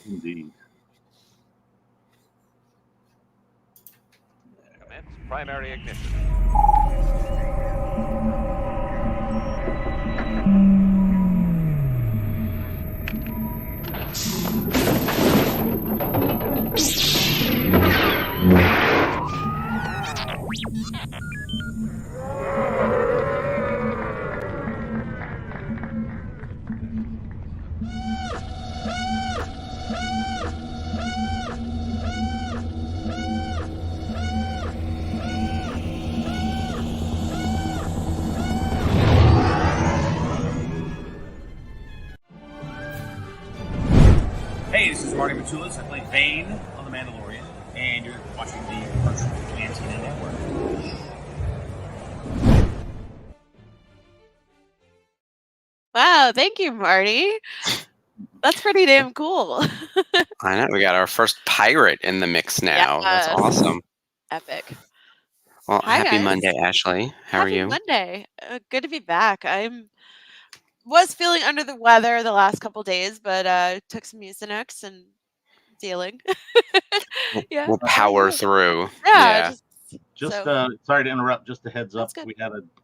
Indeed. Commence primary ignition. Hey, this is Marty Matulis. I play Vane on The Mandalorian, and you're watching the virtual Cantina Network. Wow, thank you, Marty. That's pretty damn cool. I know. We got our first pirate in the mix now. That's Yes. awesome. Epic. Well, Hi, happy guys. Monday, Ashley. How are Happy you? Monday. Good to be back. Was feeling under the weather the last couple days, but took some Mucinex and dealing. Yeah. We'll how about power you? through. Yeah. Just So sorry to interrupt. Just a heads that's up, good.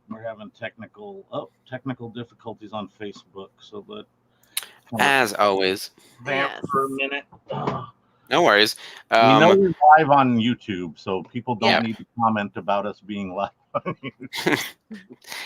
we're having technical difficulties on Facebook, so that As always. vamp Yes. for a minute. No worries. We know we're live on YouTube, so people don't Yeah. need to comment about us being live on YouTube.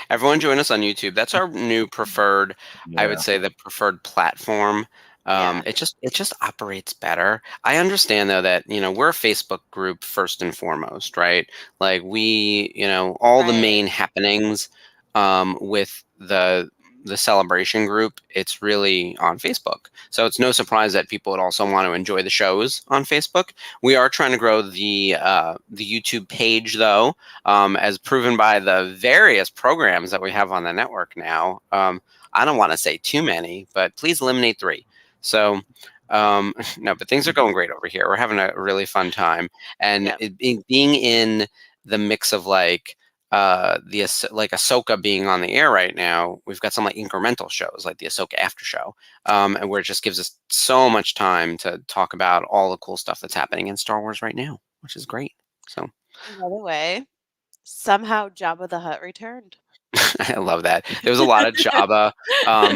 Everyone join us on YouTube. That's our new preferred, I would Yeah. say, the preferred platform. Yeah. It just operates better. I understand though that, we're a Facebook group first and foremost, right? Like we, all the Right. main happenings with the celebration group, it's really on Facebook. So it's no surprise that people would also want to enjoy the shows on Facebook. We are trying to grow the YouTube page though, as proven by the various programs that we have on the network now. I don't want to say too many, but please eliminate 3. So no, but things are going great over here. We're having a really fun time, and Yeah. being in the mix of like Ahsoka being on the air right now, we've got some like incremental shows like the Ahsoka After Show, and where it just gives us so much time to talk about all the cool stuff that's happening in Star Wars right now, which is great. So By the way, somehow Jabba the Hutt returned. I love that. There was a lot of Jabba,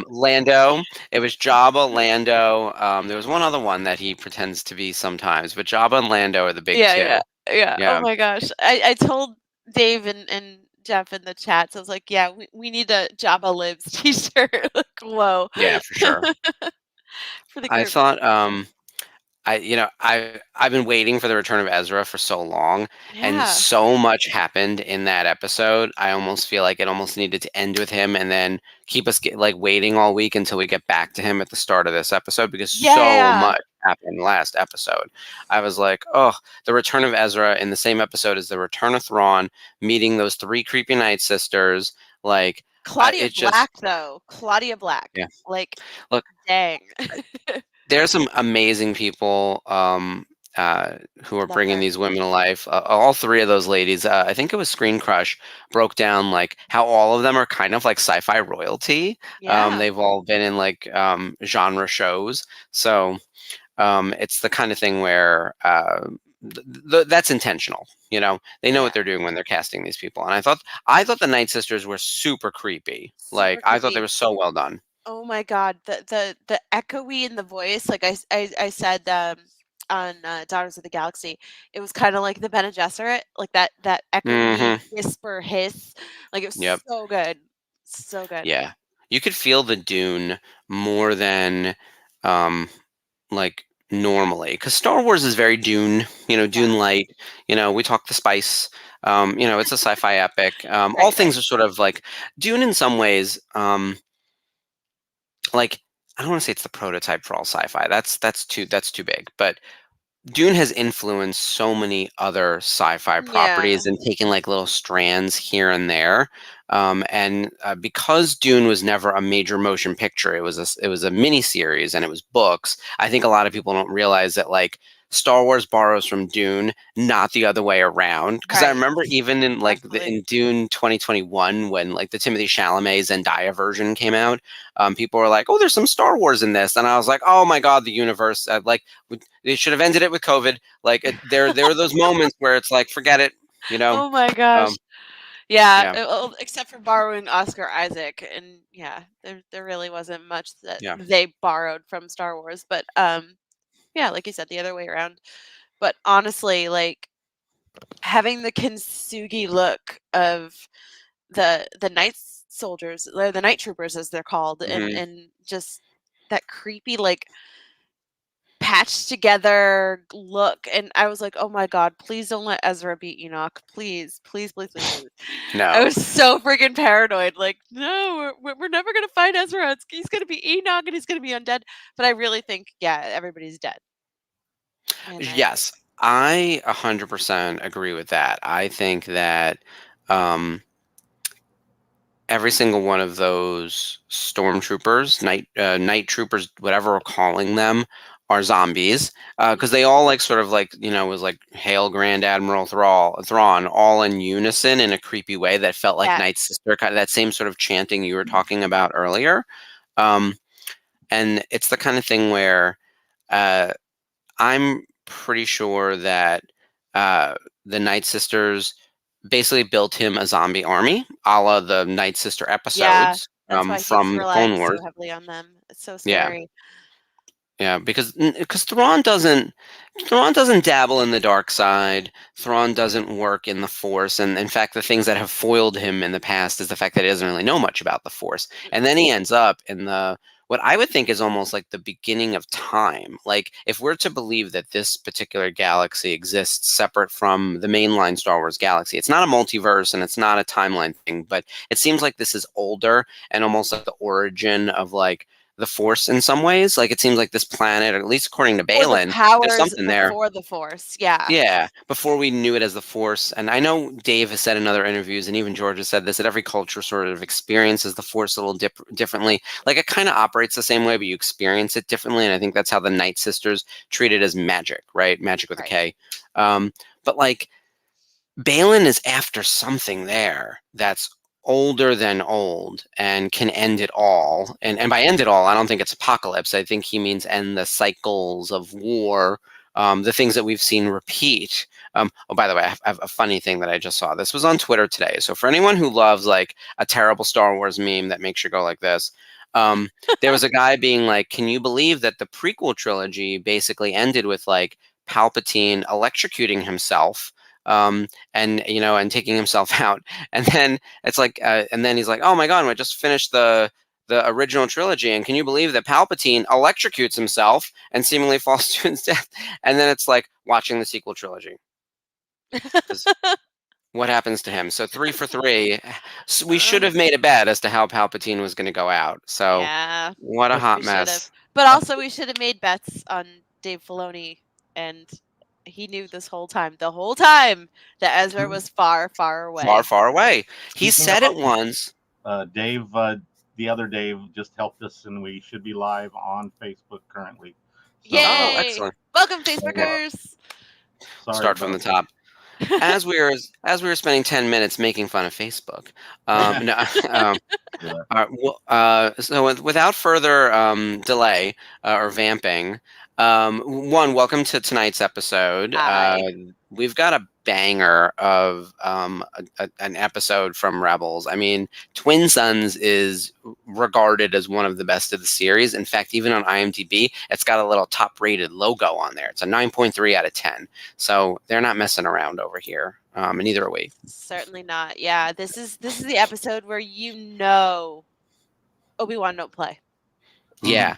Lando. It was Jabba, Lando. There was one other one that he pretends to be sometimes, but Jabba and Lando are the big 2. Yeah. Oh Yeah. my gosh. I told Dave and Jeff in the chats, I was like, yeah, we need a Jabba Lives t-shirt. Like, whoa. Yeah, for sure. For the I group. thought I've been waiting for the return of Ezra for so long, and Yeah. so much happened in that episode. I almost feel like it almost needed to end with him, and then keep us waiting all week until we get back to him at the start of this episode, because so much happened last episode. I was like, oh, the return of Ezra in the same episode as the return of Thrawn, meeting those 3 creepy Night Sisters, like Claudia it just Black, though. Claudia Black. Yeah. Like, Look, dang. there's some amazing people who are Love bringing her. these women to life. All 3 of those ladies, I think it was Screen Crush, broke down like how all of them are kind of like sci-fi royalty. Yeah. They've all been in like genre shows, so it's the kind of thing where that's intentional. They know Yeah. what they're doing when they're casting these people. And I thought the Night Sisters were super creepy. Like I thought they creepy. were so well done. Oh my god, the echoey in the voice, like I said on Daughters of the Galaxy, it was kind of like the Bene Gesserit, like that echoey whisper hiss, like it was Yep. so good, so good. Yeah, you could feel the Dune more than like normally, because Star Wars is very Dune, Dune light. We talk the spice. It's a sci-fi epic. All things are sort of like Dune in some ways. Like I don't want to say it's the prototype for all sci-fi. That's too big. But Dune has influenced so many other sci-fi properties and taken like little strands here and there. And because Dune was never a major motion picture, it was a mini series and it was books. I think a lot of people don't realize that like Star Wars borrows from Dune, not the other way around. Because I Right. remember even in like Definitely. in Dune 2021, when like the Timothy Chalamet Zendaya version came out, people were like, "Oh, there's some Star Wars in this," and I was like, "Oh my god, the universe!" They should have ended it with COVID. Like there were those moments where it's like, forget it, you know. Oh my gosh. Um, Yeah, yeah, except for borrowing Oscar Isaac, and yeah, there really wasn't much that yeah. they borrowed from Star Wars, but yeah, like you said, the other way around. But honestly, like having the kintsugi look of the night soldiers, or the night troopers as they're called, Hmm. and just that creepy like patched together look, and I was like, "Oh my god, please don't let Ezra be Enoch. Please, please, please, please, please." I No. was so freaking paranoid. Like, no, we're never gonna find Ezra. He's gonna be Enoch, and he's gonna be undead. But I really think, yeah, everybody's dead. And Yes, I 100% agree with that. I think that um, every single one of those stormtroopers, night troopers, whatever we're calling them, are zombies because they all like sort of like was like "Hail Grand Admiral Thrawn," all in unison in a creepy way that felt like yeah, Night Sister, kind of that same sort of chanting you were talking about earlier. Um, and it's the kind of thing where. Uh, I'm pretty sure that uh, the Night Sisters basically built him a zombie army, a la the Night Sister yeah, episodes that's why he's from the Clone relying so Wars. heavily on them. It's so Yeah, scary. yeah, because Thrawn doesn't dabble in the dark side. Thrawn doesn't work in the Force, and in fact, the things that have foiled him in the past is the fact that he doesn't really know much about the Force. And then he ends up in the what I would think is almost like the beginning of time. Like if we're to believe that this particular galaxy exists separate from the mainline Star Wars galaxy, it's not a multiverse and it's not a timeline thing, but it seems like this is older and almost like the origin of like the Force in some ways. Like it seems like this planet, or at least according to Or the Balin, there's powers something there. before the Force. Yeah. Yeah, before we knew it as the Force. And I know Dave has said in other interviews, and even George has said this, that every culture sort of experiences the Force a little differently. Like it kind of operates the same way, but you experience it differently. And I think that's how the Night Sisters treat it as magic, right? Magic with a Right. K. But like Balin is after something there that's older than old and can end it all. And by end it all, I don't think it's apocalypse. I think he means end the cycles of war, the things that we've seen repeat. Oh, by the way, I have a funny thing that I just saw. This was on Twitter today. So for anyone who loves like a terrible Star Wars meme that makes you go like this, um, there was a guy being like, "Can you believe that the prequel trilogy basically ended with like Palpatine electrocuting himself?" And taking himself out, and then it's like and then he's like, "Oh my god, I just finished the original trilogy, and can you believe that Palpatine electrocutes himself and seemingly falls to his death?" And then it's like watching the sequel trilogy, because what happens to him? So 3 for 3. So we should Uh, have made a bet as to how Palpatine was going to go out. So yeah, what a But hot we should have. mess. But uh, also, we should have made bets on Dave Filoni, and he knew this the whole time, that Ezra was far, far Far, away. far away. He speaking said it of once. Dave, the other Dave just helped us, and we should be live on Facebook currently. So, Oh, Yay! excellent. Welcome, so Facebookers. sorry Start from the about top. As we were spending 10 minutes making fun of Facebook. that. No, um, Yeah. without further delay or vamping, one, welcome to tonight's episode. Hi. We've got a banger of an episode from Rebels. I mean, Twin Sons is regarded as one of the best of the series. In fact, even on IMDb, it's got a little top-rated logo on there. It's a 9.3 out of 10. So they're not messing around over here, and neither are we. Certainly not. Yeah, this is the episode where Obi-Wan don't play. Yeah.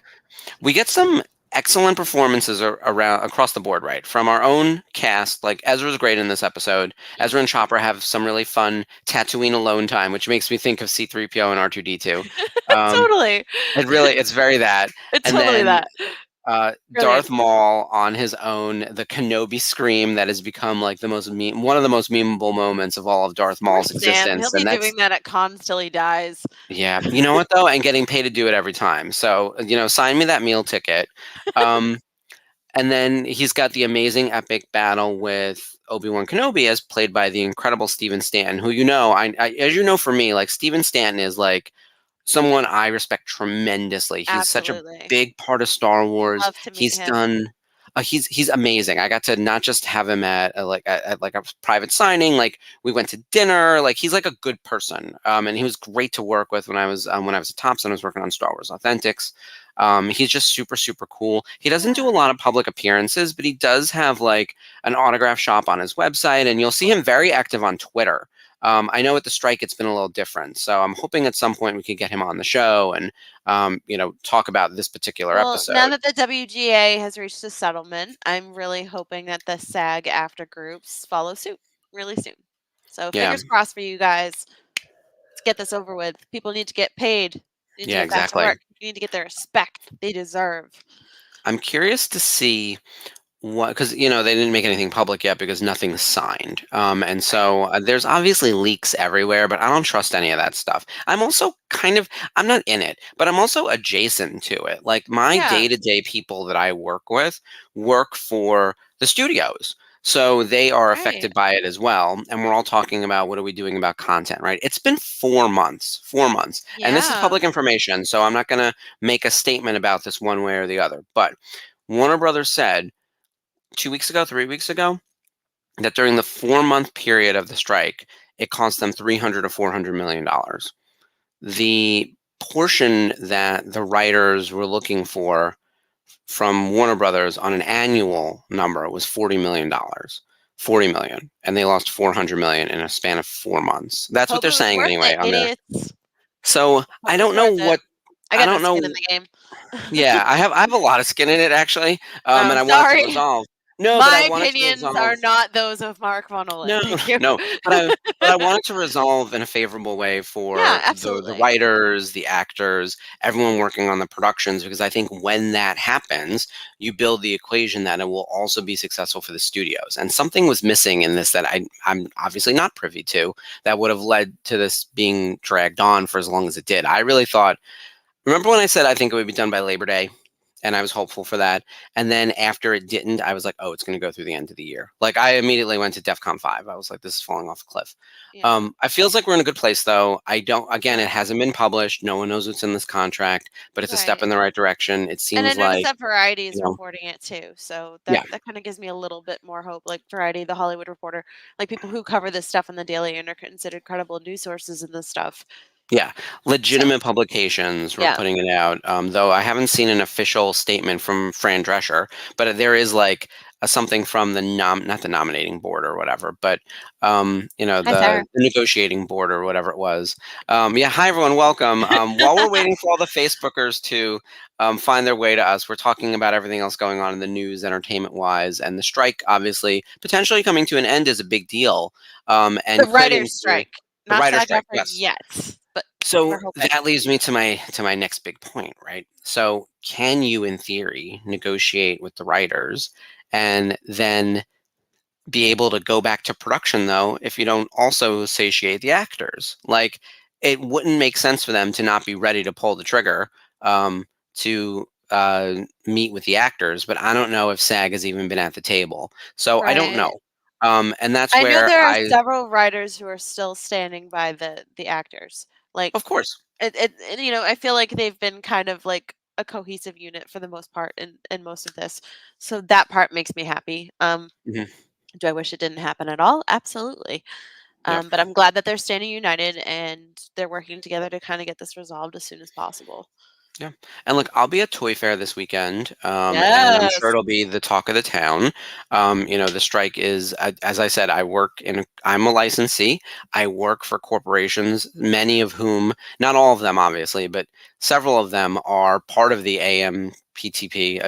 We get some excellent performances around across the board, right? From our own cast, like Ezra's great in this episode. Ezra and Chopper have some really fun Tatooine alone time, which makes me think of C-3PO and R2-D2. Um, Totally. it's very that. It's And totally then that. Darth Brilliant. Maul on his own, the Kenobi scream that has become like one of the most memeable moments of all of Darth Poor Maul's Sam. He'll existence, be and that's doing that at cons till he dies. yeah. You know what though, and getting paid to do it every time. So sign me that meal ticket. Um, And then he's got the amazing epic battle with Obi-Wan Kenobi, as played by the incredible Steven Stanton, who as you know, for me, like Steven Stanton is like someone I respect tremendously. He's such a Absolutely. big part of Star Wars. Love to meet He's him. done. He's amazing. I got to not just have him at like a private signing. Like we went to dinner. Like he's like a good person. And he was great to work with when I was at Thompson. I was working on Star Wars Authentics. He's just super, super cool. He doesn't do a lot of public appearances, but he does have like an autograph shop on his website, and you'll see him very active on Twitter. I know at the strike it's been a little different, so I'm hoping at some point we could get him on the show and talk about this particular Well, episode. now that the WGA has reached a settlement, I'm really hoping that the SAG after groups follow suit really soon. So Yeah. fingers crossed for you guys. Let's get this over with. People need to get paid. Need to Yeah, get back to exactly. work. You need to get the respect they deserve. I'm curious to see what, because they didn't make anything public yet because nothing's signed, and so there's obviously leaks everywhere, but I don't trust any of that stuff. I'm also I'm not in it, but I'm also adjacent to it. Like my Yeah. day-to-day people that I work with work for the studios, so they are Right. affected by it as well, and we're all talking about what are we doing about content, right? It's been 4 months, and this is Yeah. public information, so I'm not going to make a statement about this one way or the other, but Warner Brothers said 2 weeks ago, 3 weeks ago, that during the 4-month period of the strike, it cost them $300 to $400 million. The portion that the writers were looking for from Warner Brothers on an annual number was $40 million. 40 million, and they lost 400 million in a span of 4 months. That's what Hope they're it was saying worth anyway it, on there. idiots. So Hope I it don't was know worth it. what I I got no don't know. skin in the game. Yeah, I have a lot of skin in it actually, Oh, and I want it to sorry. resolve. No, but I My want it to opinions are resolve. not those of Mark Von Olen. No, Thank you. no, but I want it to resolve in a favorable way for Yeah, the absolutely. writers, the actors, everyone working on the productions, because I think when that happens, you build the equation that it will also be successful for the studios. And something was missing in this that I'm obviously not privy to that would have led to this being dragged on for as long as it did. I really thought, remember when I said I think it would be done by Labor Day? And I was hopeful for that. And then after it didn't, I was like, oh, it's going to go through the end of the year. Like I immediately went to DEFCON 5. I was like, this is falling off a cliff. Yeah. I feels like we're in a good place though. Again, Yeah. it hasn't been published. No one knows what's in this contract, but it's a step Right. in the right direction. It And I seems noticed like, that Variety is you know, reporting it too. So yeah, that kind of gives me a little bit more hope. Like Variety, the Hollywood Reporter, like people who cover this stuff in the daily and are considered credible news sources in this stuff. yeah, So legitimate publications were yeah. putting it out. Though I haven't seen an official statement from Fran Drescher, but there is like something from the not the nominating board or whatever, but Hi, Sarah. the negotiating board or whatever it was. Yeah, hi everyone, welcome. While we're waiting for all the Facebookers to find their way to us, we're talking about everything else going on in the news, entertainment wise, and the strike, obviously, potentially coming to an end is a big deal. And The could writer's strike. the Not writer's SAG strike, after yes. yet, but So we're hoping. that leads me to my next big point, right? So can you, in theory, negotiate with the writers and then be able to go back to production though if you don't also satiate the actors? Like it wouldn't make sense for them to not be ready to pull the trigger to meet with the actors, but I don't know if SAG has even been at the table. So I don't Right. know. And that's I know where there are several writers who are still standing by the actors. Like of course. I feel like they've been kind of like a cohesive unit for the most part in most of this. So that part makes me happy. Mhm. Do I wish it didn't happen at all? Absolutely. Yeah. But I'm glad that they're standing united and they're working together to kind of get this resolved as soon as possible. Yeah. And look, I'll be at Toy Fair this weekend, and I'm sure Yes. it'll be the talk of the town. The strike is, as I said, I'm a licensee. I work for corporations, many of whom, not all of them, obviously, but several of them are part of the AMPTP.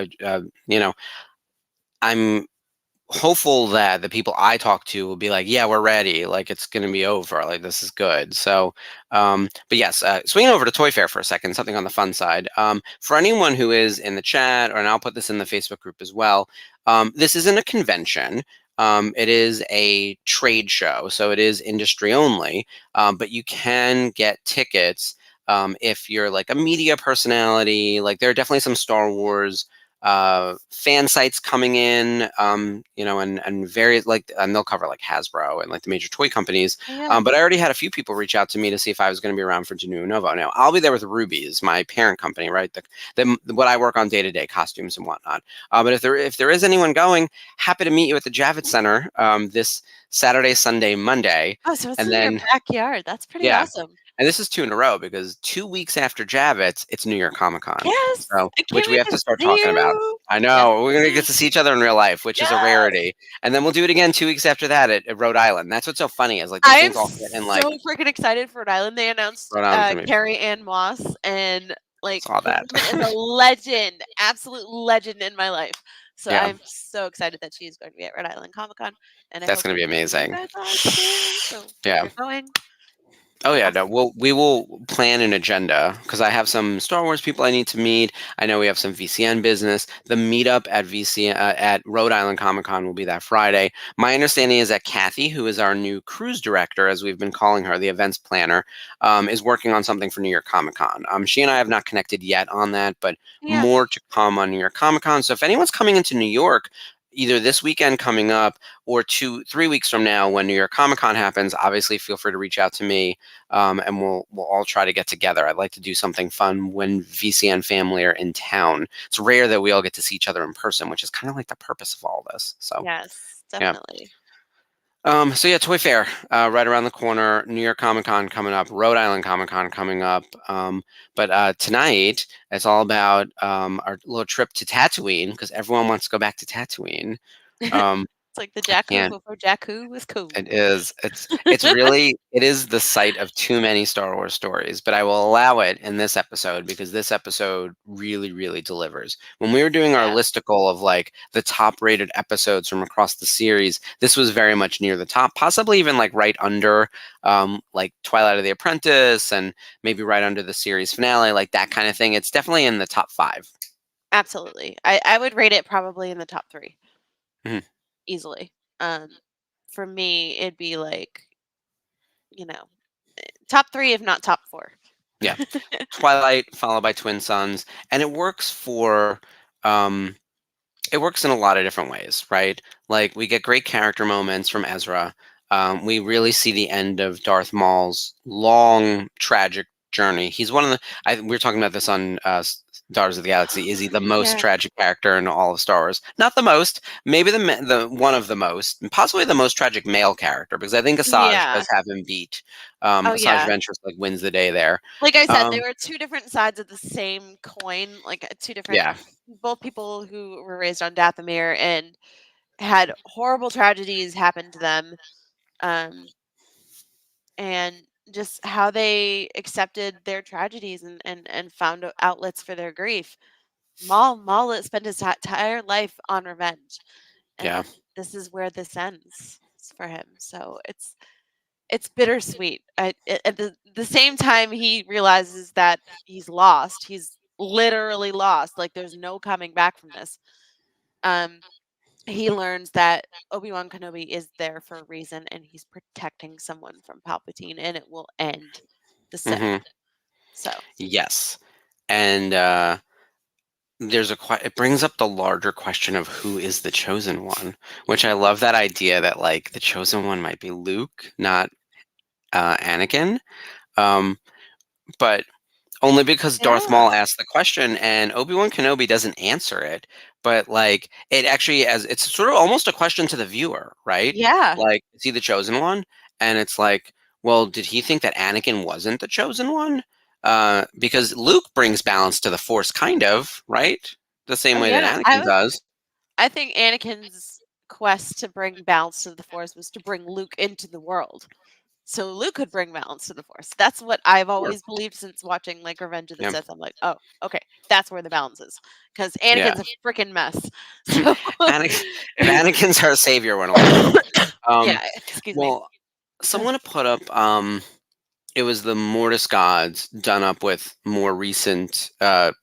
I'm hopeful that the people I talk to will be like, yeah, we're ready. Like it's going to be over. Like this is good. So, but yes, swinging over to Toy Fair for a second, something on the fun side. For anyone who is in the chat, and I'll put this in the Facebook group as well. This isn't a convention. It is a trade show, so it is industry only. But you can get tickets if you're like a media personality. Like there are definitely some Star Wars fan sites coming in, and various and they'll cover like Hasbro and like the major toy companies. Yeah. But I already had a few people reach out to me to see if I was going to be around for Genuine Novo. Now I'll be there with Ruby's, my parent company, right? What I work on day to day, costumes and whatnot. But if there is anyone going, happy to meet you at the Javits Center this Saturday, Sunday, Monday, Oh, so it's and in your then backyard. That's pretty yeah. awesome. And this is 2 in a row because 2 weeks after Javits, it's New York Comic Con. Yes, So, I can't which we wait have to to start see talking about. you. I Yes. know we're gonna get to see each other in real life, which is a Yes. rarity. And then we'll do it again 2 weeks after that at Rhode Island. That's what's so funny is like these I am things all fit in like so freaking excited for Rhode Island. They announced Rhode Island's gonna be. Carrie Ann Moss, and like Saw this that. woman is a legend, absolute legend in my life. So Yeah. I'm so excited that she's going to be at Rhode Island Comic Con, and I That's hope gonna be you amazing. guys are too. So Yeah. if you're going, Oh yeah, awesome. no, we will plan an agenda because I have some Star Wars people I need to meet. I know we have some VCN business. The meetup at at Rhode Island Comic Con will be that Friday. My understanding is that Kathy, who is our new cruise director, as we've been calling her, the events planner, is working on something for New York Comic Con. She and I have not connected yet on that, but Yeah. more to come on New York Comic Con. So if anyone's coming into New York, either this weekend coming up or 3 weeks from now when New York Comic Con happens, obviously feel free to reach out to me. And we'll all try to get together. I'd like to do something fun when VCN family are in town. It's rare that we all get to see each other in person, which is kind of like the purpose of all this. So Yes, yeah. definitely. So yeah, Toy Fair right around the corner. New York Comic Con coming up. Rhode Island Comic Con coming up. But tonight it's all about our little trip to Tatooine because everyone wants to go back to Tatooine. It's like the I Jakku can't. before Jakku was cool. It is. It's really it is the site of too many Star Wars stories, but I will allow it in this episode because this episode really, really delivers. When we were doing our Yeah. listicle of like the top rated episodes from across the series, this was very much near the top, possibly even like right under like Twilight of the Apprentice and maybe right under the series finale, like that kind of thing. It's definitely in the top 5. Absolutely. I would rate it probably in the top 3. Mhm. Easily. For me, it'd be like, top 3, if not top 4. Yeah. Twilight followed by Twin Sons, and it works for it works in a lot of different ways, right? Like we get great character moments from Ezra. We really see the end of Darth Maul's long, tragic journey. He's one of the. We were talking about this on Daughters of the Galaxy. Is he the most Yeah. tragic character in all of Star Wars? Not the most, maybe the one of the most, and possibly the most tragic male character, because I think Asajj Yeah. does have him beat. Oh, Asajj yeah. Ventress like wins the day there. Like I said, Um, they were 2 different sides of the same coin, like 2 different yeah, both people who were raised on Dathomir and had horrible tragedies happen to them. And just how they accepted their tragedies and found outlets for their grief. Maul spent his entire life on revenge, and yeah, this is where this ends for him. So it's bittersweet. At the same time, he realizes that he's lost. He's literally lost. Like there's no coming back from this. Um, he learns that Obi-Wan Kenobi is there for a reason, and he's protecting someone from Palpatine, and it will end the Sith. hmm So yes, and it brings up the larger question of who is the chosen one, which I love that idea that like the chosen one might be Luke, not Anakin. But only because Darth yeah, Maul asked the question and Obi-Wan Kenobi doesn't answer it. But like it actually as it's sort of almost a question to the viewer, right? yeah, Like, is he the chosen one? And it's like, well, did he think that Anakin wasn't the chosen one? Because Luke brings balance to the Force, kind of, right? The same oh way that yeah. Anakin does. I think Anakin's quest to bring balance to the Force was to bring Luke into the world, so Luke could bring balance to the Force. That's what I've Sure. always believed since watching like Revenge of the Yeah. Sith. I'm like, oh, okay, that's where the balance is, because Yeah. Anakin's a freaking mess. So If Anakin's our savior, we're in a lot of trouble. yeah, excuse me. Well, someone to put up it was the Mortis gods done up with more recent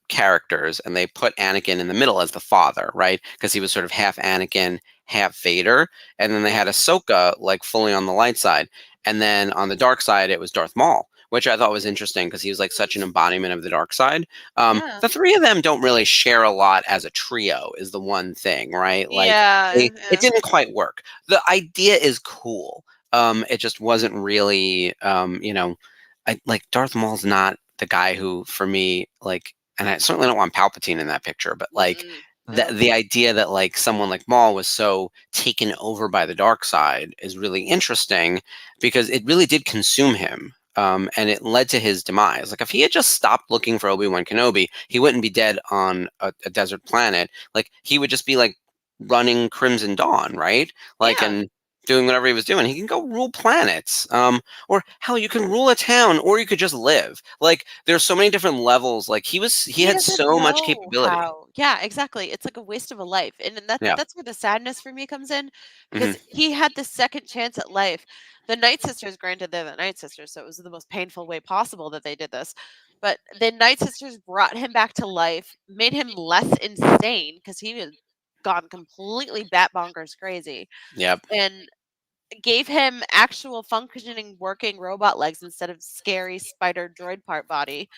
characters, and they put Anakin in the middle as the father, right? Because he was sort of half Anakin, half Vader, and then they had Ahsoka like fully on the light side, and then on the dark side it was Darth Maul, which I thought was interesting because he was like such an embodiment of the dark side. Yeah. The three of them don't really share a lot as a trio, is the one thing, right? Like Yeah. it Yeah. didn't quite work. The idea is cool. It just wasn't really, like Darth Maul's not the guy who, for me, like, and I certainly don't want Palpatine in that picture, but like Mm-mm. the No. the idea that like someone like Maul was so taken over by the dark side is really interesting because it really did consume him. And it led to his demise. Like if he had just stopped looking for Obi-Wan Kenobi, he wouldn't be dead on a desert planet. Like he would just be like running Crimson Dawn, right? Like Yeah. and doing whatever he was doing. He can go rule planets. Or hell, you can rule a town, or you could just live. Like there's so many different levels. Like he He had doesn't so much know capability. how. Yeah, exactly. It's like a waste of a life. And then Yeah. that's where the sadness for me comes in Hmm. because he had the second chance at life. The Night Sisters, granted they're the Night Sisters, so it was the most painful way possible that they did this. But the Night Sisters brought him back to life, made him less insane because he had gone completely bat bonkers crazy, Yep. and gave him actual functioning working robot legs instead of scary spider droid part body,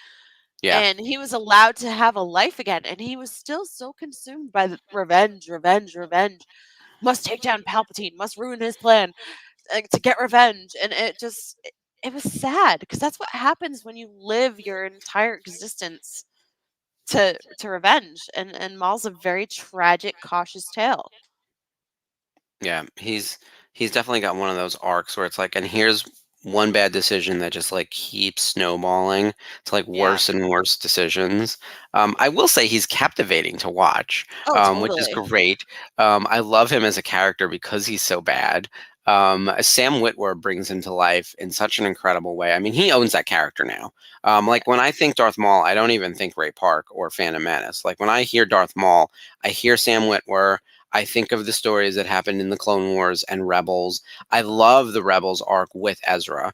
Yeah. and he was allowed to have a life again, and he was still so consumed by the revenge, revenge, revenge. Must take down Palpatine, must ruin his plan, to get revenge, and it was sad because that's what happens when you live your entire existence to revenge, and Maul's a very tragic, cautious tale. Yeah, he's definitely got one of those arcs where it's like, and here's one bad decision that just like keeps snowballing to like Yeah. worse and worse decisions. I will say he's captivating to watch, Oh, which is totally. great. I love him as a character because he's so bad. Sam Witwer brings him to life in such an incredible way. I mean, he owns that character now. Like when I think Darth Maul, I don't even think Ray Park or Phantom Menace. Like when I hear Darth Maul, I hear Sam Witwer. I think of the stories that happened in the Clone Wars and Rebels. I love the Rebels arc with Ezra,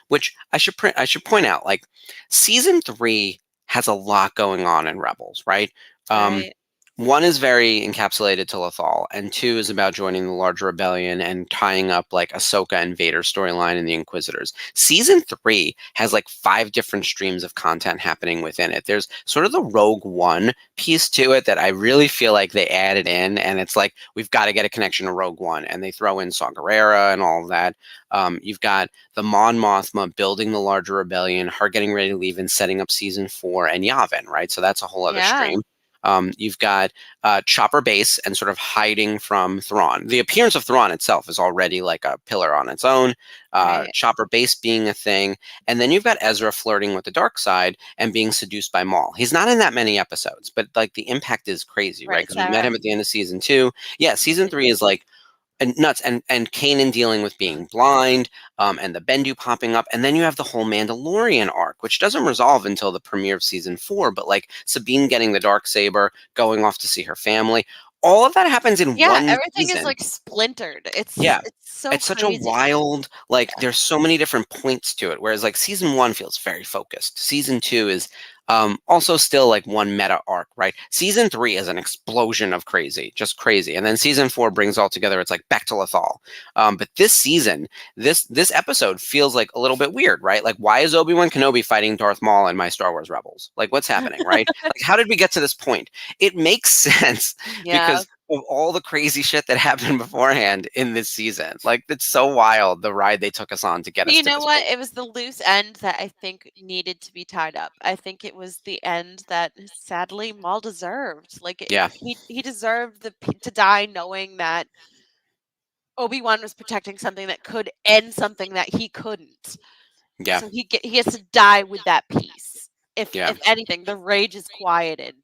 which I should point out. Like season 3 has a lot going on in Rebels, right? Um, Right. One is very encapsulated to Lothal, and two is about joining the larger rebellion and tying up like Ahsoka and Vader storyline and the Inquisitors. Season 3 has like 5 different streams of content happening within it. There's sort of the Rogue One piece to it that I really feel like they added in, and it's like we've got to get a connection to Rogue One, and they throw in Saw Gerrera and all of that. You've got the Mon Mothma building the larger rebellion, her getting ready to leave and setting up season 4, and Yavin, right? So that's a whole other Yeah. stream. You've got Chopper Base and sort of hiding from Thrawn. The appearance of Thrawn itself is already like a pillar on its own. Right. Chopper Base being a thing, and then you've got Ezra flirting with the dark side and being seduced by Maul. He's not in that many episodes, but like the impact is crazy, right? Right, Because we met Sarah. him at the end of season 2. Yeah, season 3 is like and nuts, and Kanan dealing with being blind, and the Bendu popping up, and then you have the whole Mandalorian arc, which doesn't resolve until the premiere of season 4. But like Sabine getting the dark saber, going off to see her family, all of that happens in Yeah, one everything is, season. like, splintered. Yeah, It's so it's such a crazy. wild, like Yeah. there's so many different points to it. Whereas like season 1 feels very focused. Season 2 is also still like one meta arc, right? Season 3 is an explosion of crazy, just crazy, and then season 4 brings all together. It's like back to Lothal. But this season, this episode feels like a little bit weird, right? Like why is Obi-Wan Kenobi fighting Darth Maul in my Star Wars Rebels? Like what's happening, right? Like how did we get to this point? It makes sense Yeah. because of all the crazy shit that happened beforehand in this season. Like it's so wild the ride they took us on to get But us you to know this what? point. It was the loose end that I think needed to be tied up. I think it was the end that sadly Maul deserved. Like Yeah, he deserved to die knowing that Obi-Wan was protecting something that could end something that he couldn't. yeah, So he has to die with that peace. yeah. If anything, the rage is quieted.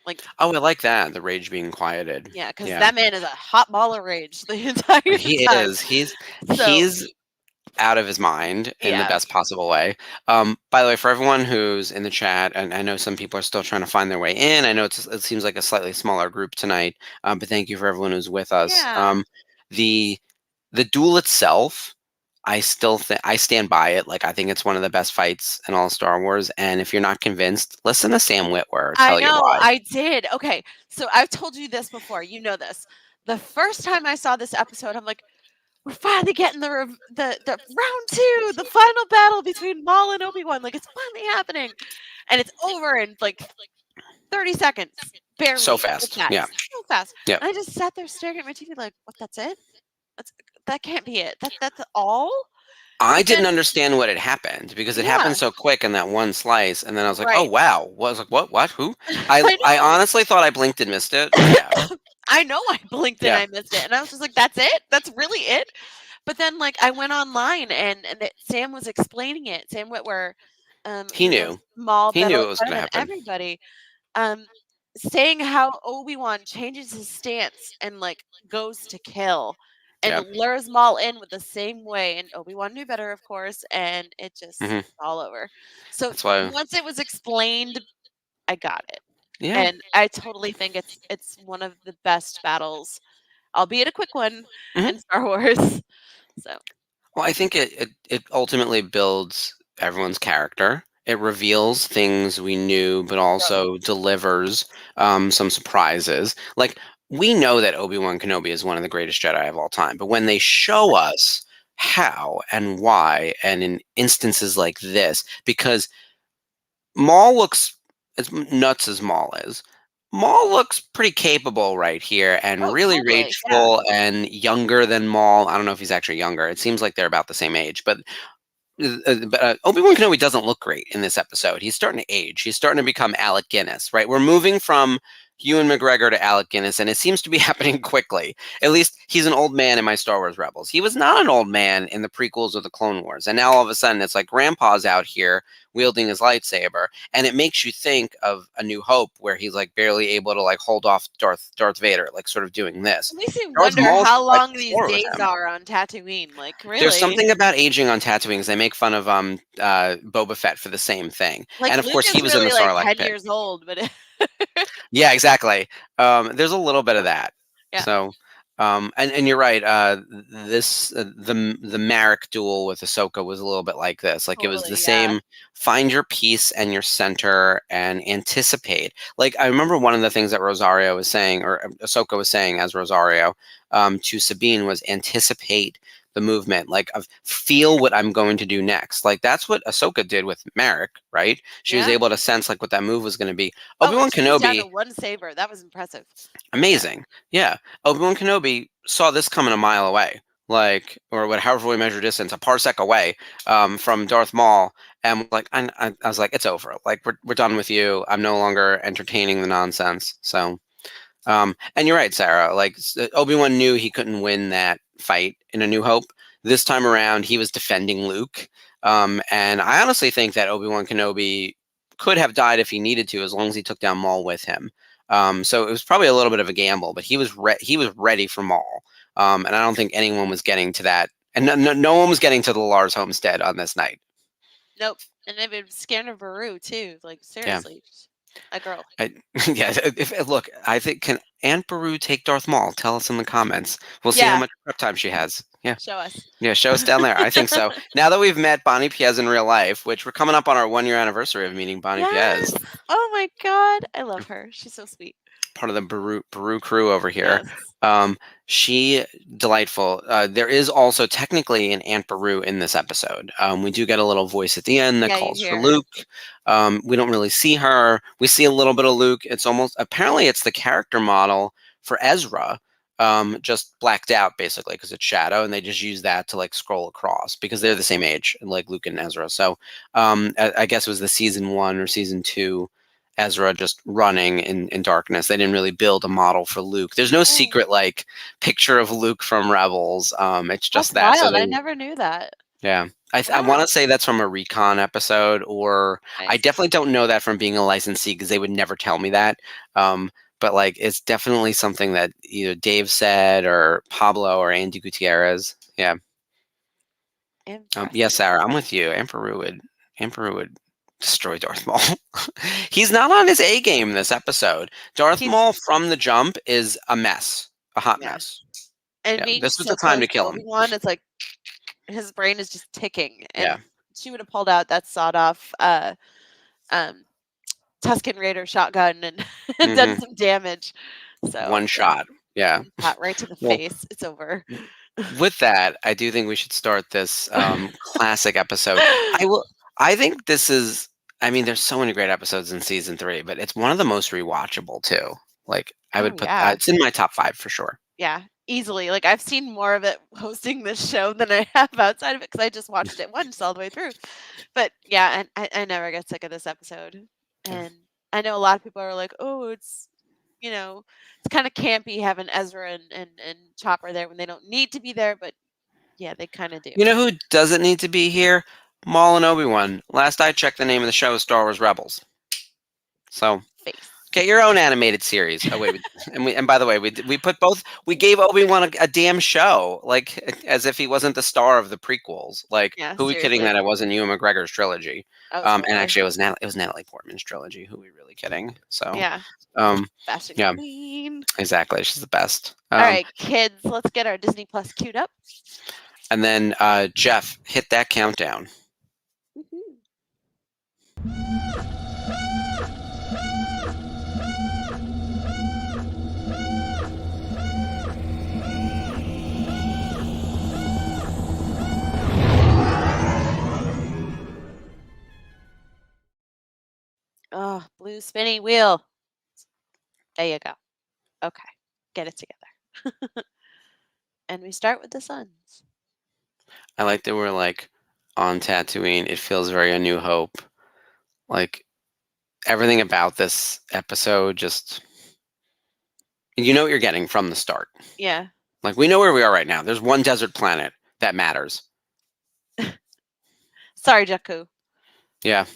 Like Oh, I like that. The rage being quieted. yeah, because Yeah. that man is a hot ball of rage the entire He time. is. So He's out of his mind in the yeah. best possible way. By the way, for everyone who's in the chat, and I know some people are still trying to find their way in. I know it seems like a slightly smaller group tonight, but thank you for everyone who's with us. Yeah. The the duel itself, I still think I stand by it. Like I think it's one of the best fights in all of Star Wars. And if you're not convinced, listen to Sam Witwer I tell you know, why. I did. Okay, so I've told you this before, you know this. The first time I saw this episode, I'm like, we're finally getting the round 2, the final battle between Maul and Obi-Wan. Like, it's finally happening, and it's over in like 30 seconds, barely. So if fast. that. Yeah. So fast. Yeah. And I just sat there staring at my TV like, what? That's it? That can't be it. That's all. I But didn't then, understand what had happened because it yeah, happened so quick in that one slice, and then I was like, "Oh right. wow!" I was like, "What? What? Who?" I I know. honestly thought I blinked and missed it. Yeah, I know I blinked and yeah. I missed it, and I was just like, "That's it? That's really it?" But then, like, I went online and Sam was explaining it. Sam Witwer, He who knows knew. Maul He knew better it was better going to than happen. everybody, um, saying how Obi-Wan changes his stance and, like, goes to kill and Yeah. lures Maul in with the same way, and Obi-Wan knew better, of course, and it just Hmm. all over. So, That's why. once it was explained, I got it, Yeah. and I totally think it's one of the best battles, albeit a quick one, Hmm. in Star Wars. So, Well, I think it ultimately builds everyone's character. It reveals things we knew, but yep, also delivers some surprises. Like we know that Obi-Wan Kenobi is one of the greatest Jedi of all time, but when they show us how and why, and in instances like this, because Maul looks as nuts as Maul is. Maul looks pretty capable right here and oh, really totally, yeah, rageful and younger than Maul. I don't know if he's actually younger. It seems like they're about the same age, but Obi-Wan Kenobi doesn't look great in this episode. He's starting to age. He's starting to become Alec Guinness, right? We're moving from Ewan McGregor to Alec Guinness, and it seems to be happening quickly. At least he's an old man in my Star Wars Rebels. He was not an old man in the prequels or the Clone Wars. And now all of a sudden it's like Grandpa's out here wielding his lightsaber. And it makes you think of A New Hope, where he's like barely able to like hold off Darth Vader, like sort of doing this. it makes me Darth wonder Maul's how right long these before with days him. are on Tatooine, like, There's really? something about aging on Tatooine 'cause they make fun of Boba Fett for the same thing, Like, and of Luke course he is was in the really, like, Sarlacc 10 pit. years old, but Yeah, exactly. There's a little bit of that. yeah, So, and you're right. This the Marek duel with Ahsoka was a little bit like this. Like it was the totally, yeah. same. Find your peace and your center and anticipate. Like I remember one of the things that Rosario was saying, or Ahsoka was saying as Rosario to Sabine was anticipate the movement. Like of feel what I'm going to do next. Like that's what Ahsoka did with Marek, right? She was Yeah. able to sense like what that move was going to be. Oh, and Obi-Wan she was down Kenobi. to 1 saber, that was impressive. Yeah. Amazing. Yeah. Obi-Wan Kenobi saw this coming a mile away, like, or what, however we measure distance, a parsec away from Darth Maul. And like, I was like, it's over. Like, we're done with you. I'm no longer entertaining the nonsense. So, and you're right, Sarah. Like, Obi-Wan knew he couldn't win that fight in A New Hope. This time around, he was defending Luke. And I honestly think that Obi-Wan Kenobi could have died if he needed to, as long as he took down Maul with him. So it was probably a little bit of a gamble, but he was ready for Maul. And I don't think anyone was getting to that. And no one was getting to the Lars homestead on this night. Nope, and they've been scared of Baru too, like, Yeah. seriously. A girl. Yeah. Look, I think can Aunt Beru take Darth Maul? Tell us in the comments. We'll see how Yeah, much prep time she has. Yeah. show us. Yeah, show us down there. I think so. Now that we've met Bonnie Piez in real life, which we're coming up on our 1 year anniversary of meeting Bonnie Yes! Piez, Oh my god, I love her, she's so sweet. part of the Beru crew over here. Yes. She delightful. There is also technically an Aunt Beru in this episode. We do get a little voice at the end that Yeah, you calls for hear her. Luke. We don't really see her. We see a little bit of Luke. It's almost apparently it's the character model for Ezra, just blacked out basically because it's shadow, and they just use that to like scroll across because they're the same age, like Luke and Ezra. So I guess it was the season 1 or season 2 Ezra just running in darkness. They didn't really build a model for Luke. There's no Oh, secret like picture of Luke from Rebels. It's just that's that. So wild, I they, never knew that. yeah. I want Wow. to say that's from a recon episode, or I Nice. definitely don't know that from being a licensee because they would never tell me that. But like it's definitely something that either Dave said or Pablo or Andy Gutierrez. Yeah. Yes, Sarah, I'm with you. Emperor would destroy Darth Maul. He's not on his A game this episode. Darth He's Maul from the jump is a mess, a hot yeah, mess. and Yeah, being this was so the time close to to kill him. Obi-Wan, it's like his brain is just ticking, Yeah. and she would have pulled out that sawed-off, um, Tusken Raider shotgun and done Hmm. some damage. So, One yeah, shot. Yeah. shot right to the Well, face, it's over. with that, I do think we should start this classic episode. I think this is. I mean, there's so many great episodes in season 3, but it's one of the most rewatchable too. Like, I Oh would put yeah. it's in my top 5 for sure. Yeah, easily. Like I've seen more of it hosting this show than I have outside of it because I just watched it once all the way through. But yeah, and I never get sick of this episode. Yeah. And I know a lot of people are like, "Oh, it's kind of campy having Ezra and Chopper there when they don't need to be there." But yeah, they kind of do. You know who doesn't need to be here? Maul and Obi-Wan. Last I checked, the name of the show is Star Wars Rebels. So Face. get your own animated series. Oh wait, and by the way, we put both. We gave Obi-Wan a damn show, like as if he wasn't the star of the prequels. Like, Yeah, who are we kidding seriously. that it wasn't Ewan McGregor's trilogy? Oh, And totally. actually, it was Natalie Portman's trilogy. Who are we really kidding? So, Yeah, um, fashion yeah, queen. exactly. She's the best. All right, kids, let's get our Disney Plus queued up. And then Jeff, hit that countdown. Woohoo. Oh, blue spinny wheel. There you go. Okay, get it together. And we start with the suns. I like that we're like on Tatooine. It feels very A New Hope. Like everything about this episode, just you know what you're getting from the start. Yeah. Like we know where we are right now. There's one desert planet that matters. Sorry, Jakku. Yeah,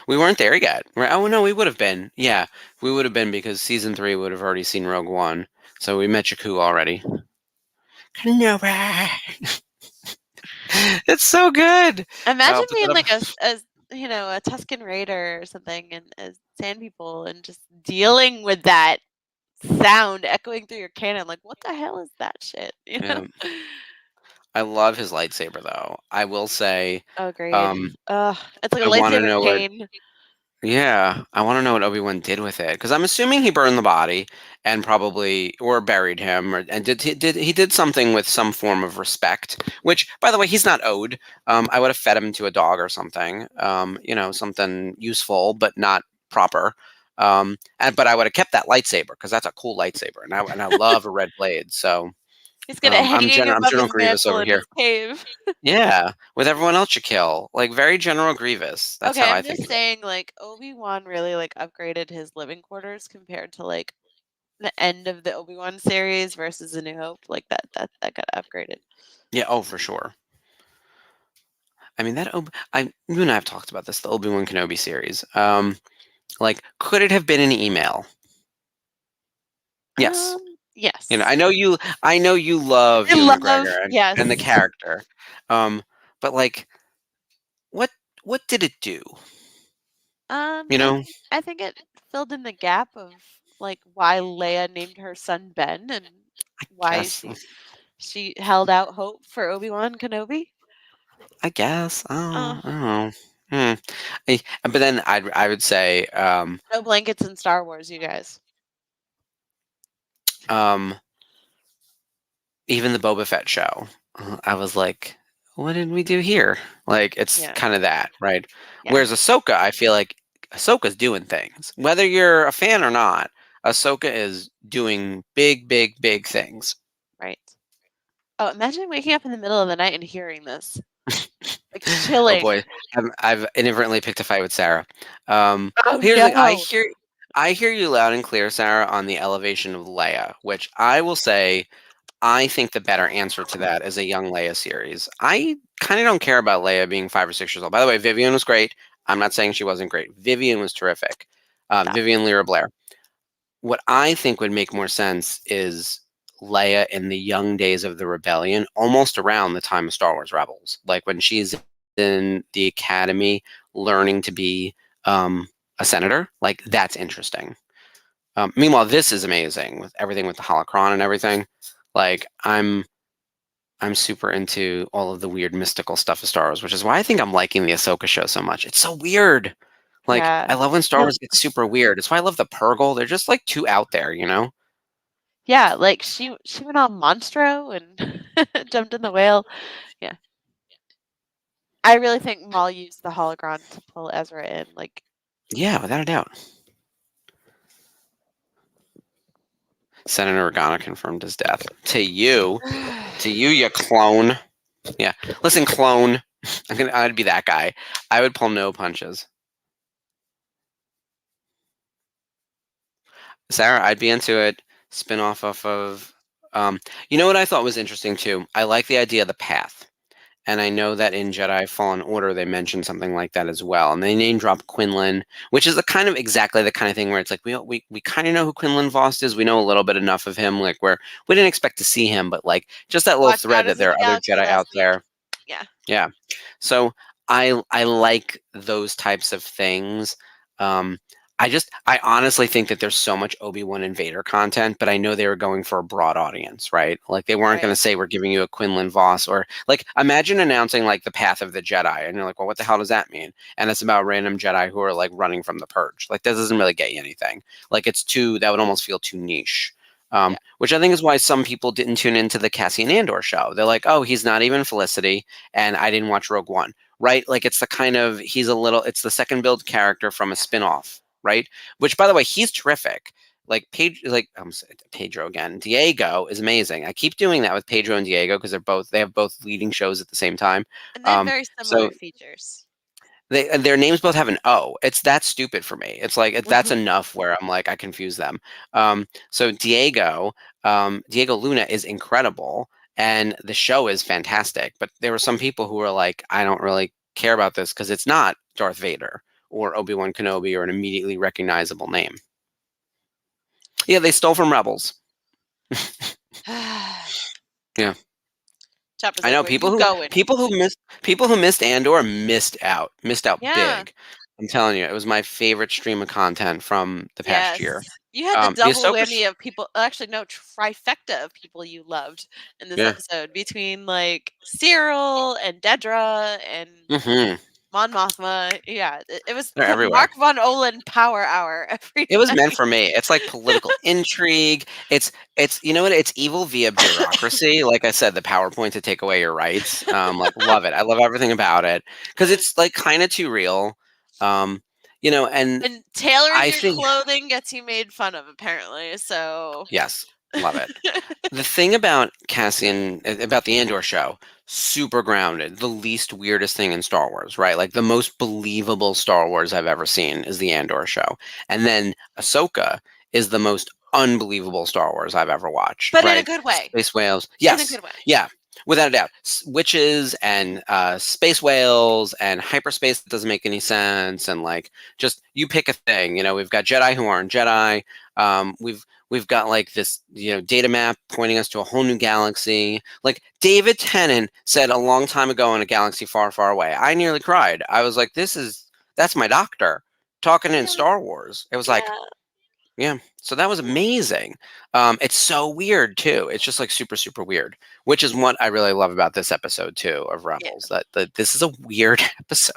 we weren't there yet. Right? Oh no, we would have been. Yeah, we would have been because season 3 would have already seen Rogue One. So we met Jakku already. Kenobi. It's so good. Imagine Put being that like up. a Tuscan Raider or something and as sand people and just dealing with that sound echoing through your cannon. Like, what the hell is that shit? You know? Yeah. I love his lightsaber though. I will say, Oh, great. um, Ugh, it's like a I want to lightsaber know what. cane. Yeah, I want to know what Obi-Wan did with it because I'm assuming he burned the body and probably or buried him or and did something with some form of respect. Which, by the way, he's not owed. I would have fed him to a dog or something. Something useful but not proper. But I would have kept that lightsaber because that's a cool lightsaber, and I love a red blade. So He's got it hanging I'm above General his Grievous mantle over in here. his cave. Yeah, with everyone else you kill, like very General Grievous. That's Okay, how I I'm think just of it. saying, like, Obi-Wan really, like, upgraded his living quarters compared to, like, the end of the Obi-Wan series versus A New Hope. Like, that got upgraded. Yeah, oh for sure. I mean you and I have talked about this, the Obi-Wan Kenobi series. Like, could it have been an email? Yes. Yes. I know you love I Ewan love McGregor yes. and the character. But like what did it do? Um, You I know? I think it filled in the gap of, like, why Leia named her son Ben and why Guess she held out hope for Obi-Wan Kenobi. I guess. Uh, I don't know. But then I would say no blankets in Star Wars, you guys. um even the Boba Fett show, I was like, what did we do here? Like, it's Yeah. kind of that, right? Yeah. Whereas Ahsoka, I feel like Ahsoka's doing things. Whether you're a fan or not, Ahsoka is doing big, big, big things. Right. Oh, imagine waking up in the middle of the night and hearing this. Like, Oh chilling. boy, I've inadvertently picked a fight with Sarah. Oh, Here's the thing, no. I hear you loud and clear, Sarah, on the elevation of Leia, which I will say I think the better answer to that is a young Leia series. I kind of don't care about Leia being 5 or 6 years old. By the way, Vivian was great. I'm not saying she wasn't great. Vivian was terrific. Stop. Vivian Lyra Blair. What I think would make more sense is Leia in the young days of the rebellion, almost around the time of Star Wars Rebels, like when she's in the academy learning to be a senator. Like, that's interesting. Meanwhile, this is amazing with everything with the holocron and everything. Like, I'm super into all of the weird mystical stuff of Star Wars, which is why I think I'm liking the Ahsoka show so much. It's so weird. Like, Yeah. I love when Star I Wars gets super weird. It's why I love the Purgle. They're just like too out there, you know? Yeah, like she went on Monstro and jumped in the whale. Yeah. I really think Maul used the holocron to pull Ezra in. Like, Yeah, without a doubt. Senator Organa confirmed his death. To you, you clone. Yeah. Listen, clone. I'd be that guy. I would pull no punches. Sarah, I'd be into it. Spin off of. You know what I thought was interesting too? I like the idea of the path. And I know that in Jedi Fallen Order they mentioned something like that as well. And they name drop Quinlan, which is the kind of exactly the kind of thing where it's like we kind of know who Quinlan Voss is. We know a little bit enough of him, like where we didn't expect to see him, but like just that little watch thread that Guardians of there the are other Galaxy Jedi last out week. there. Yeah. Yeah. So I like those types of things. I honestly think that there's so much Obi-Wan and Vader content, but I know they were going for a broad audience, right? Like they weren't going Right. to say we're giving you a Quinlan Voss or like imagine announcing like the Path of the Jedi and you're like, well, what the hell does that mean? And it's about random Jedi who are like running from the purge. Like that doesn't really get you anything. Like that would almost feel too niche. Yeah. Which I think is why some people didn't tune into the Cassian Andor show. They're like, oh, he's not even Felicity, and I didn't watch Rogue One, right? Like it's it's the second build character from a spin-off, right? Which, by the way, he's terrific. Like Pedro again. Diego is amazing. I keep doing that with Pedro and Diego because they have both leading shows at the same time. And they have very So similar features. their names both have an O. It's that stupid for me. It's like that's enough where I'm like I confuse them. So Diego Luna is incredible, and the show is fantastic. But there were some people who were like, I don't really care about this because it's not Darth Vader or Obi-Wan Kenobi or an immediately recognizable name. Yeah, they stole from Rebels. Yeah. Chopper's I like, know where you going? people who missed Andor missed out Yeah. big. I'm telling you, it was my favorite stream of content from the past year. Yes. You had the The double Ahsoka, whammy of people, actually, no, trifecta of people you loved in this yeah, episode between like Cyril and Dedra and hmm Mon Mothma. Yeah, it was they're the everywhere. Mark Von Olin power hour every It was meant night. for me. It's like political intrigue. It's you know what? It's evil via bureaucracy. Like I said, the PowerPoint to take away your rights. Like love it. I love everything about it because it's like kind of too real. And And tailoring I your think clothing gets you made fun of, apparently. So yes, love it. The thing about about the Andor show, super grounded, the least weirdest thing in Star Wars, right? Like the most believable Star Wars I've ever seen is the Andor show. And then Ahsoka is the most unbelievable Star Wars I've ever watched, but in a right? good way. Space whales. In a Yes. good way. Yeah. Without a doubt. Witches and space whales and hyperspace that doesn't make any sense. And like, just you pick a thing. We've got Jedi who aren't Jedi. We've got like this, data map pointing us to a whole new galaxy. Like David Tennant said a long time ago in a galaxy far, far away. I nearly cried. I was like, that's my doctor talking in Star Wars. It was like, yeah. So that was amazing. It's so weird too. It's just like super, super weird, which is what I really love about this episode too of Yeah. Rebels. That this is a weird episode.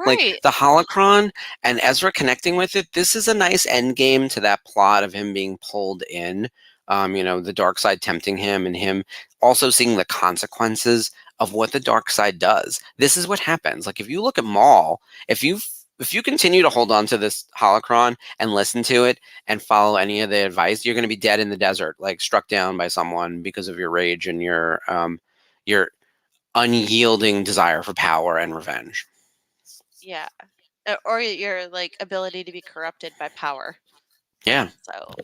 Like Right. the holocron and Ezra connecting with it. This is a nice end game to that plot of him being pulled in. The dark side tempting him and him also seeing the consequences of what the dark side does. This is what happens. Like if you look at Maul, if you continue to hold on to this holocron and listen to it and follow any of the advice, you're going to be dead in the desert, like struck down by someone because of your rage and your unyielding desire for power and revenge. Yeah. Or your like ability to be corrupted by power. Yeah. So